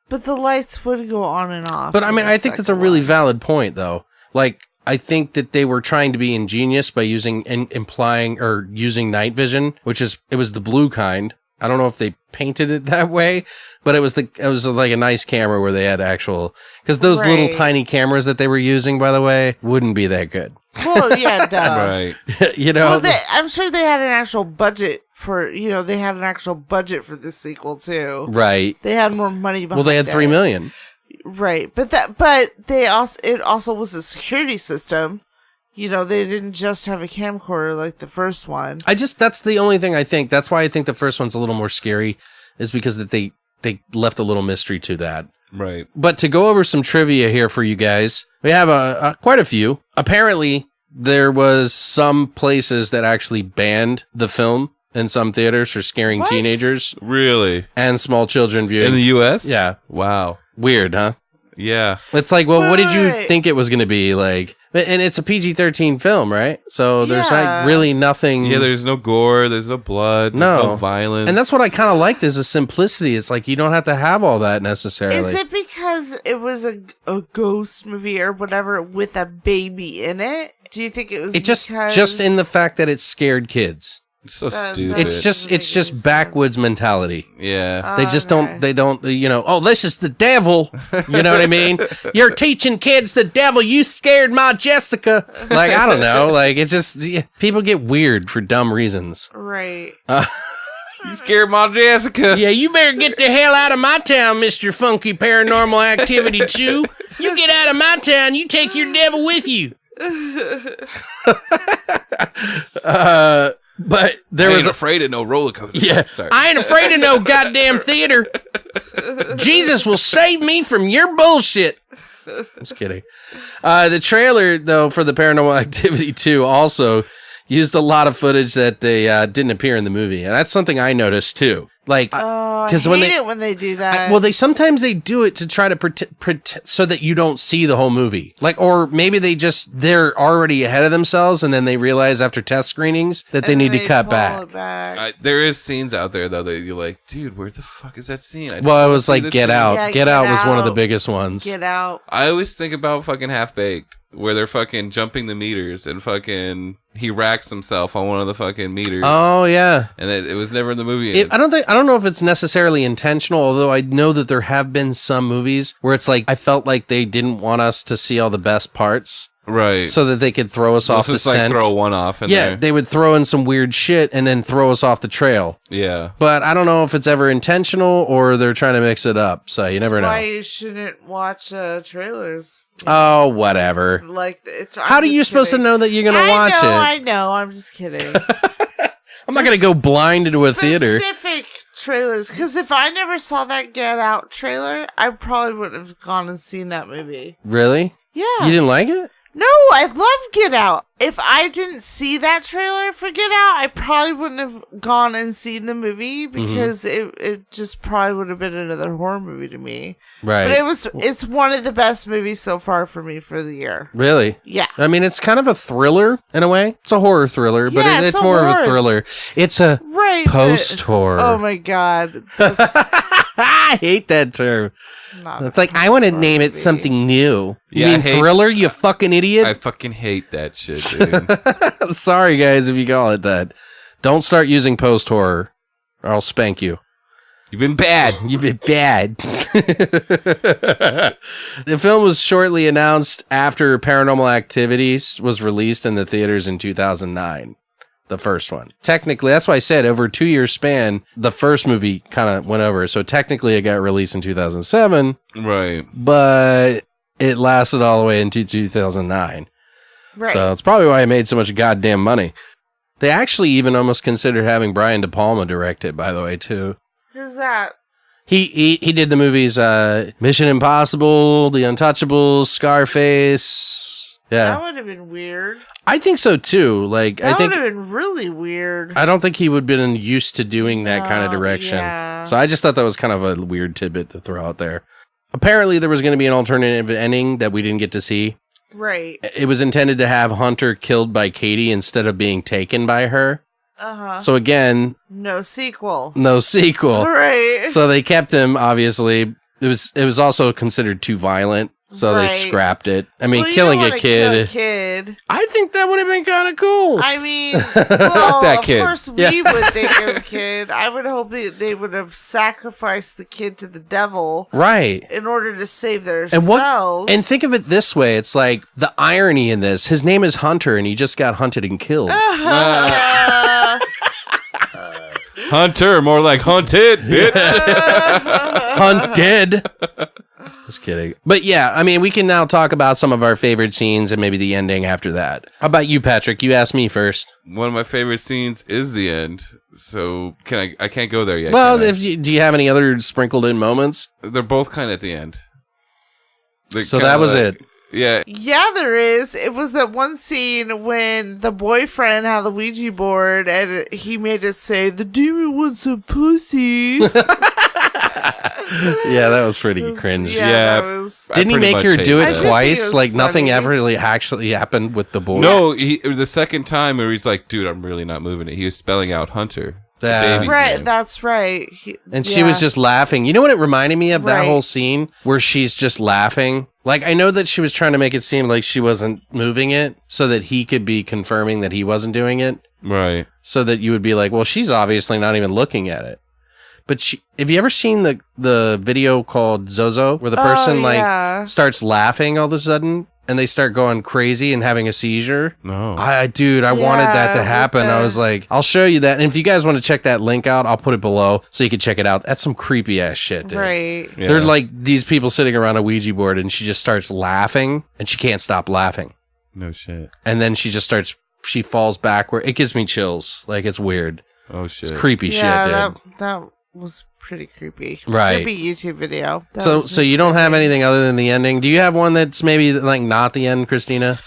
But the lights would go on and off. But I mean, I think that's a really valid point, though. Like, I think that they were trying to be ingenious by using using night vision, it was the blue kind. I don't know if they painted it that way, but it was like a nice camera where they had actual, because those little tiny cameras that they were using, by the way, wouldn't be that good. Well, yeah, duh. Right. You know, well, I'm sure they had an actual budget for this sequel too. Right. They had more money behind it. Well, they had $3 million. Right, but it also was a security system. You know, they didn't just have a camcorder like the first one. That's the only thing I think. That's why I think the first one's a little more scary, is because that they left a little mystery to that. Right. But to go over some trivia here for you guys, we have quite a few. Apparently, there was some places that actually banned the film in some theaters for scaring teenagers. Really? And small children viewing. In the U.S.? Yeah. Wow. Weird, huh? Yeah. It's like, well, what did you think it was going to be? Like, and it's a PG-13 film, right? So there's like really nothing. Yeah, there's no gore, there's no blood, there's no violence. And that's what I kind of liked, is the simplicity. It's like, you don't have to have all that necessarily. Is it because it was a ghost movie or whatever with a baby in it? Do you think it was just in the fact that it scared kids? It's so stupid. It's just backwoods mentality. Yeah. They just don't, you know, oh, this is the devil. You know what I mean? You're teaching kids the devil. You scared my Jessica. Like, I don't know. Like, it's just, people get weird for dumb reasons. Right. You scared my Jessica. Yeah, you better get the hell out of my town, Mr. Funky Paranormal Activity 2. You get out of my town, you take your devil with you. But I ain't afraid of no roller coaster. Yeah, sorry. I ain't afraid of no goddamn theater. Jesus will save me from your bullshit. Just kidding. The trailer, though, for the Paranormal Activity 2 also used a lot of footage that they didn't appear in the movie, and that's something I noticed too. Like, because I hate it when they do that. They sometimes they do it to try to so that you don't see the whole movie. Like, or maybe they're already ahead of themselves, and then they realize after test screenings that they need to cut back. There is scenes out there though that you're like, dude, where the fuck is that scene? It was like Get Out. Yeah, Get Out was one of the biggest ones. Get Out. I always think about fucking Half Baked, where they're fucking jumping the meters and fucking he racks himself on one of the fucking meters. Oh yeah, and it was never in the movie. I don't know if it's necessarily intentional, although I know that there have been some movies where it's like I felt like they didn't want us to see all the best parts. Right. So that they could throw us off the scent. Like throw one off in there. They would throw in some weird shit and then throw us off the trail. Yeah. But I don't know if it's ever intentional or they're trying to mix it up. So you never know. That's why you shouldn't watch trailers. Oh, whatever. Like, how are you supposed to know that you're going to watch it? I know. I'm just kidding. I'm not going to go blind into a theater. Specific trailers. Because if I never saw that Get Out trailer, I probably wouldn't have gone and seen that movie. Really? Yeah. You didn't like it? No, I love Get Out. If I didn't see that trailer for Get Out, I probably wouldn't have gone and seen the movie because it just probably would have been another horror movie to me. Right. But it's one of the best movies so far for me for the year. Really? Yeah. I mean, it's kind of a thriller in a way. It's a horror thriller, but it's more of a thriller. It's a post-horror. Oh my God. I hate that term. It's like, I want to name it something new. You mean thriller, you fucking idiot? I fucking hate that shit, dude. Sorry, guys, if you call it that. Don't start using post-horror, or I'll spank you. You've been bad. You've been bad. The film was shortly announced after Paranormal Activities was released in the theaters in 2009. The first one. Technically, that's why I said over a 2-year span, the first movie kind of went over. So technically it got released in 2007. Right. But it lasted all the way into 2009. Right. So it's probably why it made so much goddamn money. They actually even almost considered having Brian De Palma direct it, by the way, too. Who's that? He did the movies Mission Impossible, The Untouchables, Scarface. Yeah. That would have been weird. I think so too. Like, that I think would have been really weird. I don't think he would have been used to doing that kind of direction. Yeah. So I just thought that was kind of a weird tidbit to throw out there. Apparently, there was going to be an alternative ending that we didn't get to see. Right. It was intended to have Hunter killed by Katie instead of being taken by her. So again, no sequel. no sequel. Right. So they kept him, obviously. It was also considered too violent, so they scrapped it. I mean, well, killing you a don't kid. wanna kill a kid. I think that would have been kind of cool. I mean, well, that kid. of course we would think of a kid. I would hope they would have sacrificed the kid to the devil, Right. in order to save And themselves. and think of it this way, it's like the irony in this. His name is Hunter and he just got hunted and killed. Hunter, more like hunted, bitch. Hunted. Just kidding. But yeah, I mean, we can now talk about some of our favorite scenes and maybe the ending after that. How about you, Patrick? You asked me first. One of my favorite scenes is the end. So I can't go there yet. Well, can I? do you have any other sprinkled in moments? They're both kind of at the end. So that was it. Yeah. Yeah, there is. It was that one scene when the boyfriend had the Ouija board and he made it say, "The demon wants a pussy." Yeah, that was pretty cringe. Yeah. That was... Didn't he pretty make much her hate do that. it I did think it twice? was Like nothing funny. ever really actually happened with the board? No, the second time where he's like, dude, I'm really not moving it. He was spelling out Hunter. the Yeah. baby's Right, name. that's right. And she was just laughing. You know what it reminded me of? That Right. whole scene where she's just laughing. Like, I know that she was trying to make it seem like she wasn't moving it so that he could be confirming that he wasn't doing it. Right. So that you would be like, well, she's obviously not even looking at it. But have you ever seen the video called Zozo where the person starts laughing all of a sudden and they start going crazy and having a seizure? No. Dude, I wanted that to happen. I was like, I'll show you that. And if you guys want to check that link out, I'll put it below so you can check it out. That's some creepy ass shit, dude. Right. Yeah. They're like these people sitting around a Ouija board and she just starts laughing and she can't stop laughing. No shit. And then she falls backward. It gives me chills. Like, it's weird. Oh shit. It's creepy shit, dude. That was pretty creepy. Right. Creepy YouTube video. That So was you don't have disturbing. anything other than the ending? Do you have one that's maybe like not the end, Christina?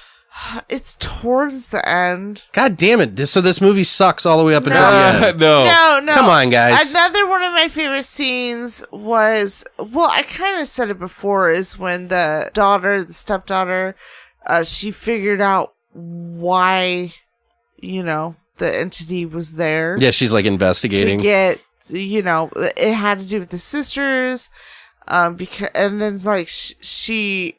It's towards the end. God damn it. So this movie sucks all the way up until the end. No. No. Come on, guys. Another one of my favorite scenes was, well, I kind of said it before, is when the stepdaughter, she figured out why, the entity was there. Yeah, she's like investigating. To get, it had to do with the sisters. Because, and then like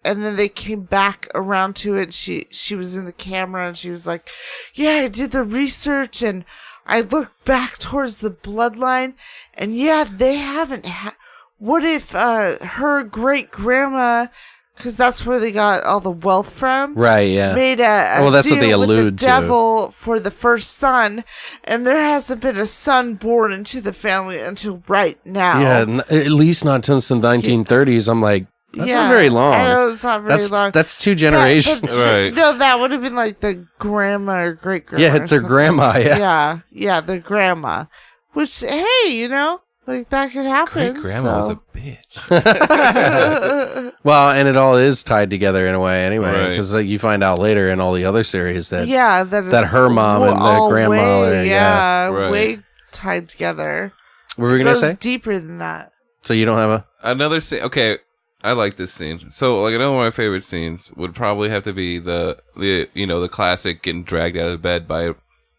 and then they came back around to it. She was in the camera and she was like, yeah, I did the research and I looked back towards the bloodline and yeah, they haven't what if, her great grandma, cause that's where they got all the wealth from. Right, yeah. Made a Well, that's what deal they with allude the to. devil for the first son, and there hasn't been a son born into the family until right now. Yeah, at least not since the 1930s. I'm like, that's not very long. I know it's not very long. That's two generations. Right. No, that would have been like the grandma or great grandma. Yeah, it's their grandma, yeah. Yeah, the grandma. Which, hey, like that could happen. Great grandma was so. a bitch. Well, and it all is tied together in a way anyway, Right. because you find out later in all the other series that that that her mom and the all grandma way, are- yeah, Right. way tied together. what were we It going to goes say? deeper than that. So you don't have a... Another scene. Okay, I like this scene. So, like, another one of my favorite scenes would probably have to be the classic getting dragged out of bed by a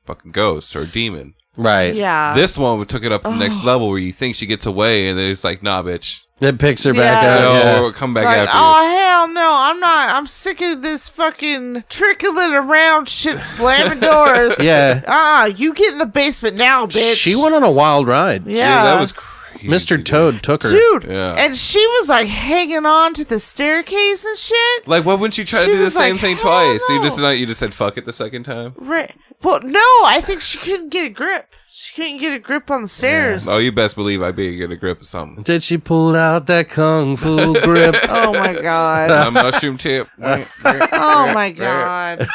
fucking ghost or demon. Right. Yeah. This one took it up to the next level where you think she gets away and then it's like, nah, bitch. It picks her back Yeah. up. No, yeah. or come It's back like, after oh hell no, I'm not. I'm sick of this fucking trickling around shit, slamming doors. Yeah. You get in the basement now, bitch. She went on a wild ride. you. Yeah, that was crazy. Mr. Toad took her. dude. Yeah. And she was like hanging on to the staircase and shit. Like, why wouldn't you try She to do the was same like, thing hell twice? no. You just said fuck it the second time? Right. Well, no, I think she couldn't get a grip. She couldn't get a grip on the stairs. Oh, you best believe I'd be getting a grip of something. Did she pull out that kung fu grip? Oh my god. A mushroom tip. Oh my god.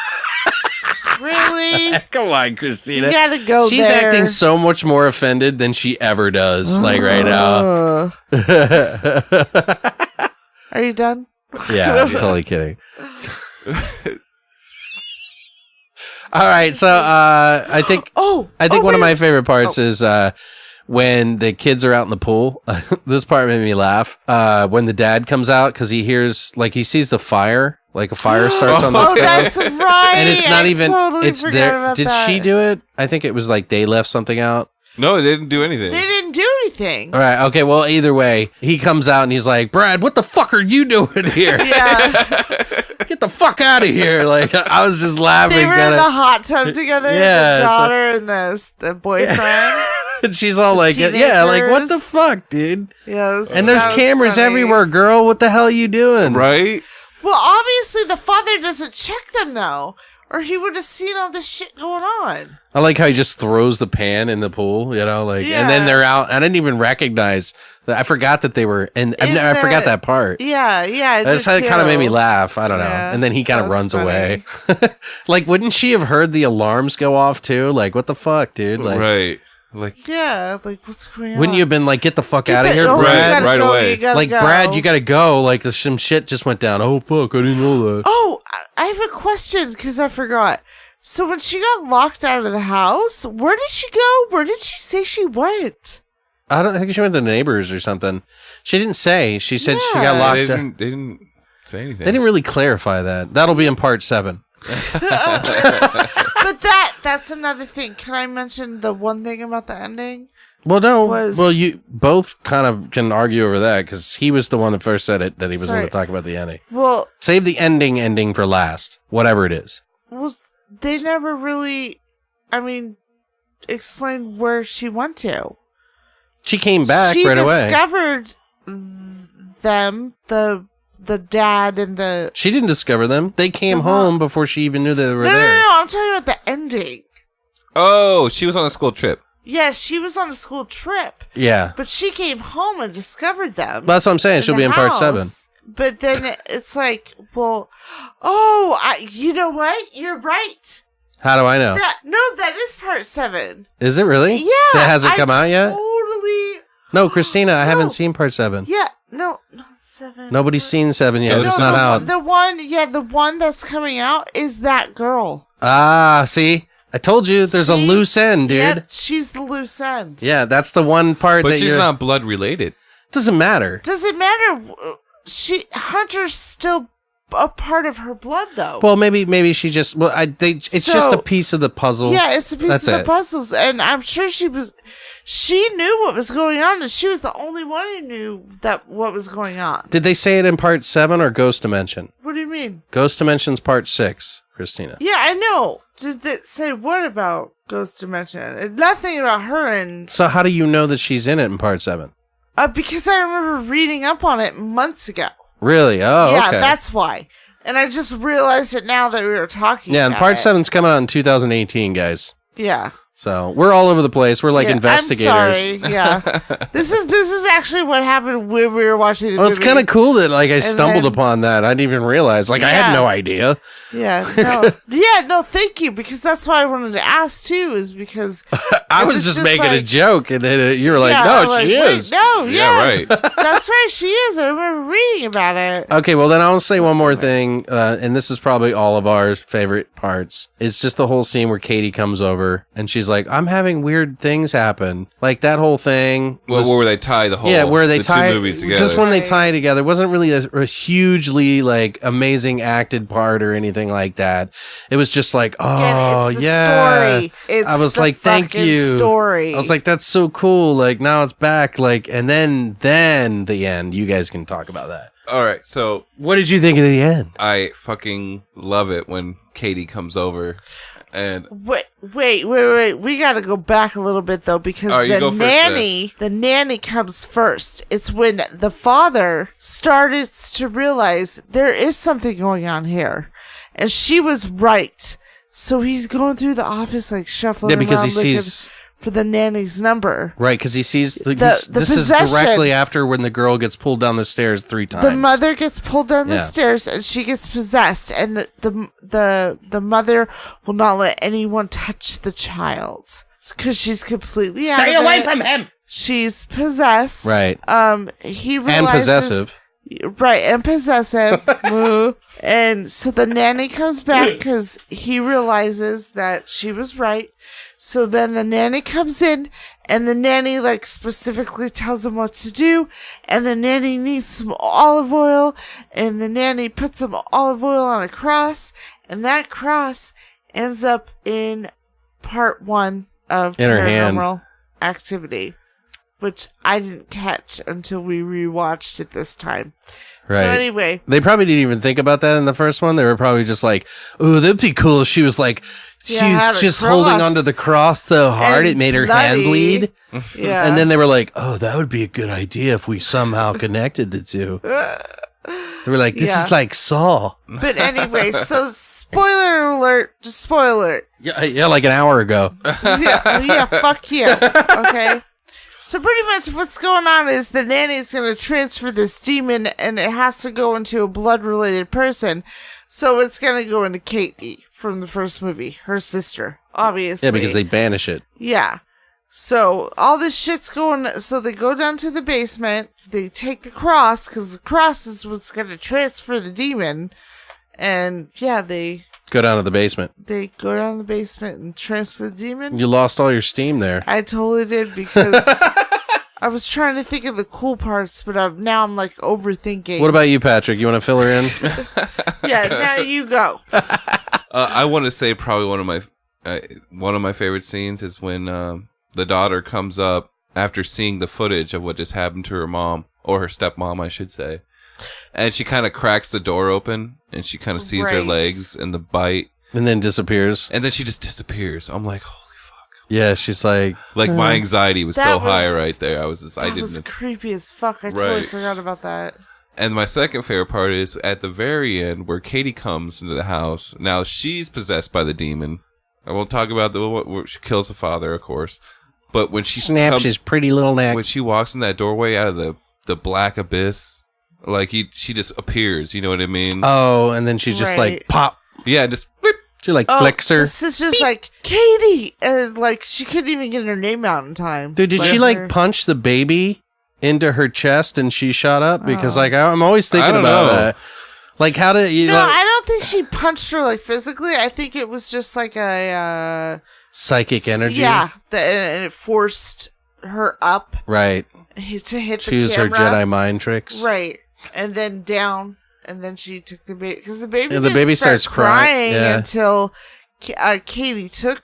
Really? Come on, Christina. You gotta go She's there. acting so much more offended than she ever does, like right now. Are you done? Yeah, I'm totally kidding. All right, so I think one of my favorite parts is when the kids are out in the pool. This part made me laugh. When the dad comes out because he sees the fire Like a fire starts on the Oh, stove. that's right. And it's not even, Totally it's forgot there. about Did that. she do it? I think it was like they left something out. No, it didn't do anything. They didn't do anything. All right. Okay. Well, either way, he comes out and he's like, Brad, what the fuck are you doing here? Yeah. Get the fuck out of here. Like, I was just laughing. They were in kinda- the hot tub together, Yeah, the it's daughter and the boyfriend. and she's all like, yeah, like, what the teenagers. fuck, dude? Yes. And there's that was cameras funny. everywhere, girl. What the hell are you doing? Right? Well, obviously the father doesn't check them though, or he would have seen all this shit going on. I like how he just throws the pan in the pool, you know, like, and then Yeah. they're out. I didn't even recognize that. I forgot that they were, and I In forgot the- that part. Yeah, I That's did how it kind of made me too. laugh. I don't know. Yeah, And then he kind that of was runs funny. away. Like, wouldn't she have heard the alarms go off too? Like, what the fuck, dude? Like, Right. Like, Yeah, like what's going on? wouldn't you have been like, get the fuck out of here, Oh, you Brad? gotta Right go, away. you gotta Like, go. Brad, you gotta go. Like, some shit just went down. Oh, fuck, I didn't know that. Oh, I have a question because I forgot. So when she got locked out of the house, where did she go? Where did she say she went? I don't think she went to the neighbors or something. She didn't say. She said she got Yeah. locked they up. didn't say anything. They didn't really clarify that. That'll be in part 7. But that's another thing. Can I mention the one thing about the ending? Well, no. Was- Well, you both kind of can argue over that because he was the one that first said it, that he was going Sorry. to talk about the ending. Well, Save the ending for last, whatever it is. they never really, explained where she went to. She came back She right away. discovered them, the dad and the... She didn't discover them. They came The home what? before she even knew they were No, there. I'm talking about the ending. Oh, she was on a school trip. Yeah, she was on a school trip, Yeah. but she came home and discovered them. But that's what I'm saying. in She'll the be in part 7. house. But then it's like, well, you know what? You're right. How do I know? That is part 7. Is it really? Yeah. That hasn't come out yet? Totally. No, Christina, I No. haven't seen part 7. Yeah, not 7. Nobody's seen 7 yet. No, It's no, not the out. one, the one that's coming out is that girl. Ah, see? I told you there's a See? loose end, dude. Yeah, she's the loose end. Yeah, that's the one part But that she's you're... not blood related. Doesn't matter. Does it matter? Hunter's still a part of her blood, though. Well, maybe she just... Well, it's just So- a piece of the puzzle. yeah, it's a piece That's of the it. puzzles, and I'm sure she knew what was going on, and she was the only one who knew what was going on. Did they say it in part 7 or Ghost Dimension? What do you mean? Ghost Dimension's part 6, Christina. Yeah, I know. Did it say what about Ghost Dimension? Nothing about her, and So how do you know that she's in it in part 7? because I remember reading up on it months ago. Really? Oh, Yeah, okay. that's why. And I just realized it now that we were talking. Yeah, and about part it. 7's coming out in 2018, guys. Yeah. So we're all over the place. We're like Yeah, investigators. I'm sorry. Yeah. this is actually what happened when we were watching the Well, movie. it's kind of cool that like I stumbled then- upon that. I didn't even realize. Like I had Yeah. no idea. Yeah. No. Yeah. No. Thank you, because that's why I wanted to ask too. Is because I It was was just just making a like- joke, and then you were like, yeah, "No, I'm like, she wait, is." No. Yeah, Yes. right. That's right. She is. I remember reading about it. Okay, well then I'll say one more thing, and this is probably all of our favorite parts. It's just the whole scene where Katie comes over and she's like, "I'm having weird things happen." Like that whole thing. Well, where they tie the whole Where they the tie two movies together. just when they Right. tie together. It wasn't really a hugely like amazing acted part or anything like that. It was just like, Again, oh it's the yeah. story. It's I was the like, thank fucking you. Story. I was like, that's so cool. Like now it's back. Like and then the end. You guys can talk about that. All right, so What did you think of the end? I fucking love it when Katie comes over, and Wait. We got to go back a little bit though, because All right, you go the first, the nanny comes first. It's when the father starts to realize there is something going on here, and she was right. So he's going through the office like shuffling Yeah, because around he looking sees for the nanny's number. right because he sees The this is possession. directly after when the girl gets pulled down the stairs 3 times. The mother gets pulled down the Yeah. stairs and she gets possessed, and the mother will not let anyone touch the child because she's completely out Stay of away it. from him. She's possessed. Right. He And realizes, possessive. Right, and possessive. Moo. And so the nanny comes back because he realizes that she was right. So then the nanny comes in, and the nanny, like, specifically tells him what to do, and the nanny needs some olive oil, and the nanny puts some olive oil on a cross, and that cross ends up in part 1 of In her hand. Paranormal Activity, which I didn't catch until we rewatched it this time. Right. So anyway, They probably didn't even think about that in the first one. They were probably just like, "Ooh, that'd be cool if she was like, Yeah, she's the just holding cross. onto the cross so hard And it made her hand bloody. bleed." yeah. And then they were like, "Oh, that would be a good idea if we somehow connected the two." They were like, "This Yeah. is like Saw." But anyway, so spoiler alert, just spoiler. Yeah, like an hour ago. Yeah, fuck yeah. Okay. So pretty much what's going on is the nanny's going to transfer this demon, and it has to go into a blood-related person. So it's going to go into Katie from the first movie, her sister, obviously. Yeah, because they banish it. Yeah. So all this shit's going. So they go down to the basement. They take the cross, because the cross is what's going to transfer the demon. And yeah, they Go down to the basement. go down the basement and transfer the demon. You lost all your steam there. I totally did, because I was trying to think of the cool parts, but now I'm like overthinking. What about you, Patrick? You want to fill her in? Yeah, now you go. I want to say probably one of my favorite scenes is when the daughter comes up after seeing the footage of what just happened to her mom, or her stepmom, I should say. And she kind of cracks the door open, and she kind of sees her Right. legs and the bite, And then disappears. and then she just disappears. I'm like, holy fuck! Yeah, she's like, Like my anxiety was That so was- high right there. I was That was didn't. creepy as fuck. I totally Right. forgot about that. And my second favorite part is at the very end where Katie comes into the house. Now she's possessed by the demon. I won't talk about where she kills the father, of course. But when she snaps his pretty little neck. when she walks in that doorway out of the black abyss, like she just appears. You know what I mean? Oh, and then she just Right. like pop. Yeah, just whip. She like Oh, flicks her. the sister's like, Katie! And like, she couldn't even get her name out in time. Dude, did she like punch the baby into her chest and she shot up? Because like I'm always thinking I don't about know. that. Like how did you No, know, I don't think she punched her like physically. I think it was just like a psychic energy? Yeah, and it forced her up Right. to hit She the used her camera. Jedi mind tricks. Right, and then down, and then she took the baby, because the baby Yeah, the didn't baby start starts crying, yeah. until Katie took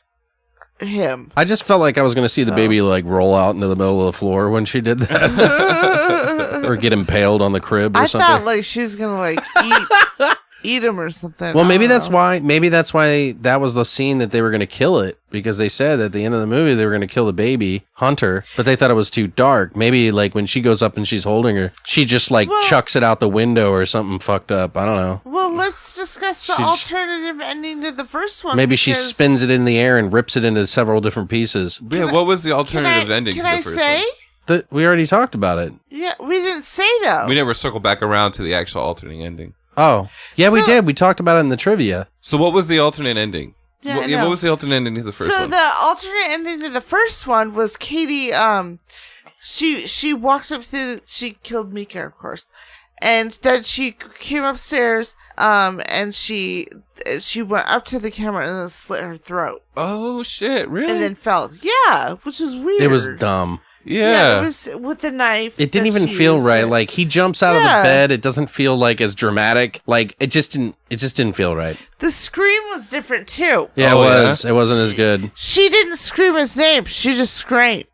him. I just felt like I was going to see the So. baby like roll out into the middle of the floor when she did that. Or get impaled on the crib or I something. thought like she was gonna like eat him or something. Well, I maybe don't that's know. why. Maybe that's why that was the scene that they were going to kill it, because they said at the end of the movie they were going to kill the baby Hunter, but they thought it was too dark. Maybe like when she goes up and she's holding her, she just like Well- chucks it out the window or something fucked up. I don't know. Well, let's discuss the She's- alternative ending to the first one. Maybe she because- spins it in the air and rips it into several different pieces. Yeah, what was the Can alternative I, ending can to the I first say? one? We already talked about it. Yeah, we didn't say though. We never circled back around to the actual alternate ending. Oh, yeah, we So- did. We talked about it in the trivia. So what was the alternate ending? Yeah, I what know. was the alternate ending to the first So one? the alternate ending to the first one was Katie. She walked up to. She killed Mika, of course, and then she came upstairs. And she went up to the camera and then slit her throat Oh shit! Really? and then fell. Yeah, which was weird. It was dumb. yeah. it was with the knife. It didn't that even she feel used right. it. Like he jumps out of Yeah. the bed. It doesn't feel like as dramatic. Like it just didn't feel right. The scream was different too. Yeah, Oh, it yeah? was. It wasn't as good. She didn't scream his name. She just screamed.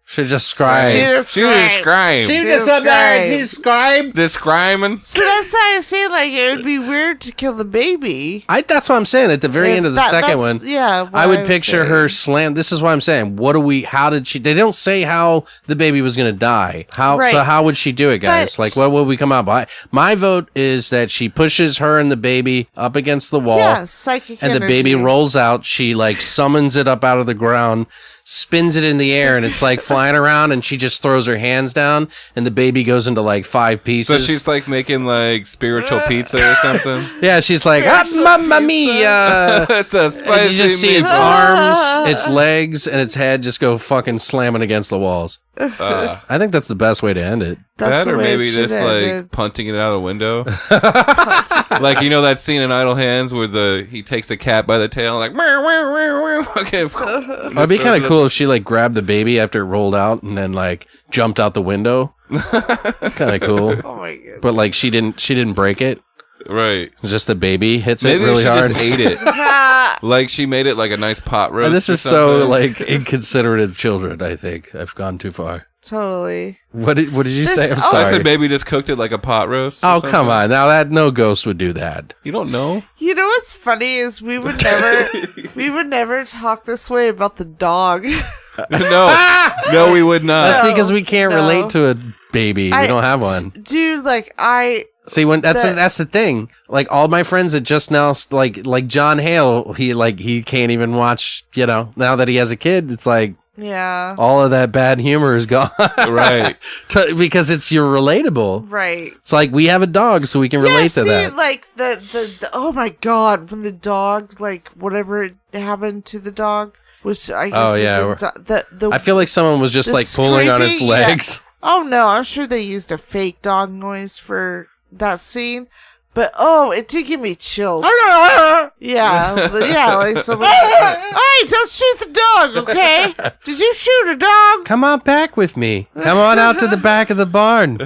Should just She scry. just She was screamed. scream. She just screamed. described. Describing. So that's why I was saying, like, it would be weird to kill the baby. That's what I'm saying. At the very If end of the that- second that's- one, yeah, what I would was picture saying. her slam. This is what I'm saying. How did she? They don't say how the baby was going to die. Right. So how would she do it, guys? But- Like, what would we come out by? My vote is that she pushes her and the baby up against the wall. Yeah, psychic And the energy. baby rolls out. She like summons it up out of the ground, spins it in the air, and it's like flying around. And she just throws her hands down, and the baby goes into like 5 So pieces. she's like making like spiritual pizza or something. yeah, she's like, ah, mamma mia. It's a And spicy you just see its meatball. arms, its legs, and its head just go fucking slamming against the walls. I think that's the best way to end it. That's That the or way it maybe should just end. like punting it out a window. Like, you know that scene in Idle Hands where he takes a cat by the tail and like, meow, meow, meow, meow. Okay. It'd be kind of cool if she like grabbed the baby after it rolled out and then like jumped out the window. Kind of cool. Oh my god. But like she didn't break it. Right. Just the baby hits Maybe it really she hard. just ate it. Like she made it like a nice pot roast. And this or is so something. like inconsiderate of children. I think I've gone too far. Totally. What did you This- say? I'm oh, sorry. I said maybe just cooked it like a pot roast. or Oh something. come on! Now that no ghost would do that. You don't know? You know what's funny is we would never talk this way about the dog. No, we would not. That's No, because we can't no. relate to a baby. We don't have one. Dude, like See, when that's the thing. Like all my friends that just now, like John Hale, he can't even watch. You know, now that he has a kid, it's like yeah. all of that bad humor is gone. Right. Because you're relatable. Right. It's like we have a dog, so we can relate to that. Like the oh my god, when the dog, like whatever happened to the dog, which I guess Oh, yeah, the I feel like someone was just the like pulling on its scraping, yeah. legs. Oh no, I'm sure they used a fake dog noise for that scene. But it did give me chills. Yeah, like someone. All right, don't shoot the dog, okay? Did you shoot a dog? Come on back with me. Come on out to the back of the barn.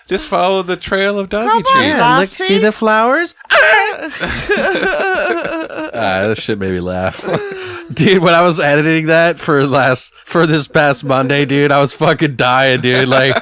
Just follow the trail of doggy Come on, treats. Yeah, look, Lassie. see the flowers? This shit made me laugh. Dude, when I was editing that for this past Monday, dude, I was fucking dying, dude. Like,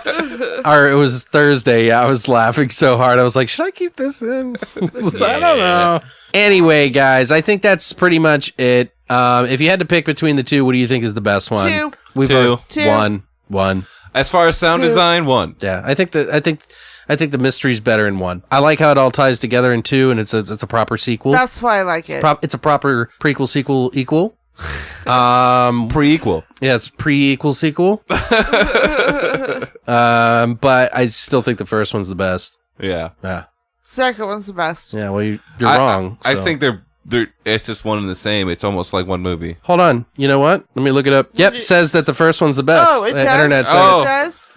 or it was Thursday. I was laughing so hard. I was like, should I keep this in? I don't know. Anyway, guys, I think that's pretty much it. If you had to pick between the two, what do you think is the best one? Two. We've Two. heard one. As far as sound Two. design, 1. Yeah, I think the mystery's better in 1. I like how it all ties together in 2, and it's a proper sequel. That's why I like it. It's a proper prequel sequel equal. Pre-equal. Yeah, it's pre-equal sequel. But I still think the first one's the best. Yeah. Yeah. Second one's the best. Yeah. Well, you're wrong. I so. think they're it's just one and the same. It's almost like one movie. Hold on. You know what? Let me look it up. Yep, says that the first one's the best. Oh, it does. Internet said Oh. It does.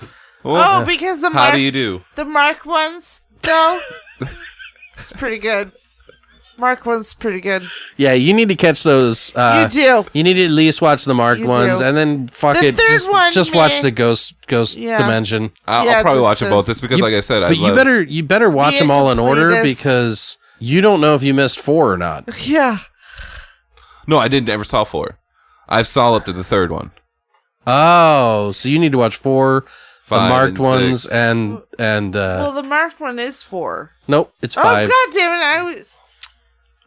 Well, Because the how do you do? the Mark ones, though, it's pretty good. Mark one's pretty good. Yeah, you need to catch those. You do. You need to at least watch the marked You ones, do. and then fuck The it. third one, Just watch meh. the Ghost Yeah. Dimension. I'll Yeah, probably just watch to- them both just because, like I said, I But love... you better watch Be a them all in order completist. because you don't know if you missed 4 or not. Yeah. No, I didn't ever saw 4. I saw up to the third one. Oh, so you need to watch 4, the 5 marked and ones, 6. and Well, the marked one is 4. nope, it's 5. Oh god damn it! I was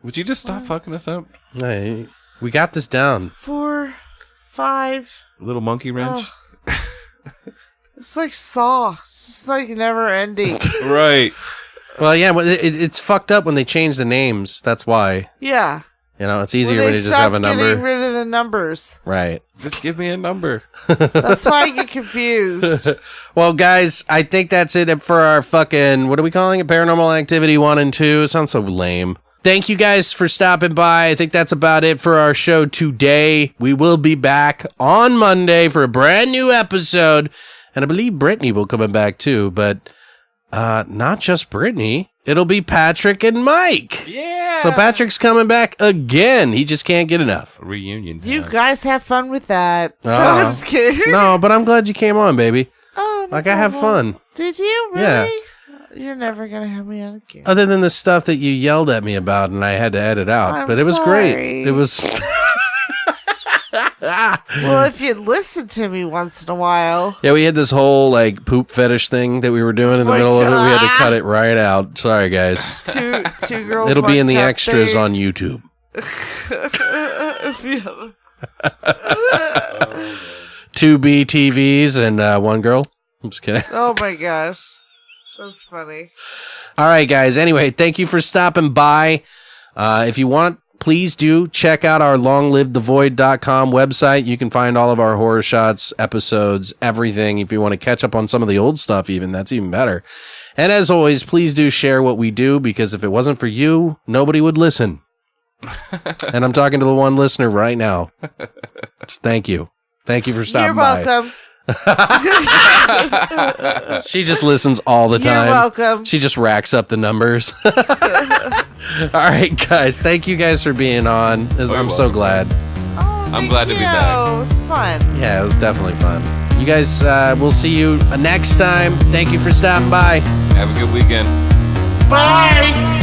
Would you just stop fucking us up? Hey, we got this down. 4, 5. Little monkey wrench? It's like Saw. It's just like never ending. Right. Well, yeah, it's fucked up when they change the names. That's why. Yeah. You know, it's easier Well, when they you just have a stopped getting number. rid of the numbers. Right. Just give me a number. That's why I get confused. Well, guys, I think that's it for our fucking, what are we calling it? Paranormal Activity 1 and 2. It sounds so lame. Thank you guys for stopping by. I think that's about it for our show today. We will be back on Monday for a brand new episode. And I believe Brittany will come back too, but not just Brittany. It'll be Patrick and Mike. Yeah. So Patrick's coming back again. He just can't get enough. Reunion. You guys have fun with that. Oh. I'm just kidding. No, but I'm glad you came on, baby. Oh, no Like, I have problem. fun. Did you? Really? Yeah. You're never going to have me on again. Other than the stuff that you yelled at me about and I had to edit out. I'm but it was sorry. great. It was... Well, if you listen to me once in a while. Yeah, we had this whole, like, poop fetish thing that we were doing in the my middle of it. We had to God. cut it right out. Sorry, guys. Two girls. It'll be in the one cup extras thing. on YouTube. Yeah. 2 BTVs and 1 girl. I'm just kidding. Oh my gosh. That's funny. All right, guys. Anyway, thank you for stopping by. If you want, please do check out our longlivethevoid.com website. You can find all of our horror shots, episodes, everything. If you want to catch up on some of the old stuff even, that's even better. And as always, please do share what we do, because if it wasn't for you, nobody would listen. And I'm talking to the one listener right now. Thank you. Thank you for stopping You're by. welcome. She just listens all the time. You're welcome. She just racks up the numbers. All right, guys. Thank you guys for being on. I'm so glad. Oh, I'm glad to be back. It was fun. Yeah, it was definitely fun. You guys, we'll see you next time. Thank you for stopping by. Have a good weekend. Bye.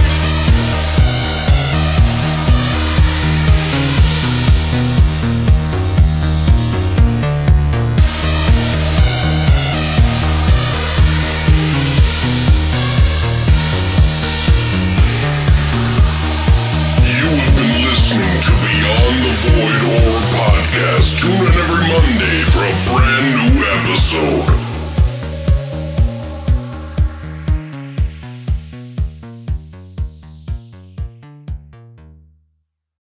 Listening to Beyond the Void Horror Podcast. Tune in every Monday for a brand new episode.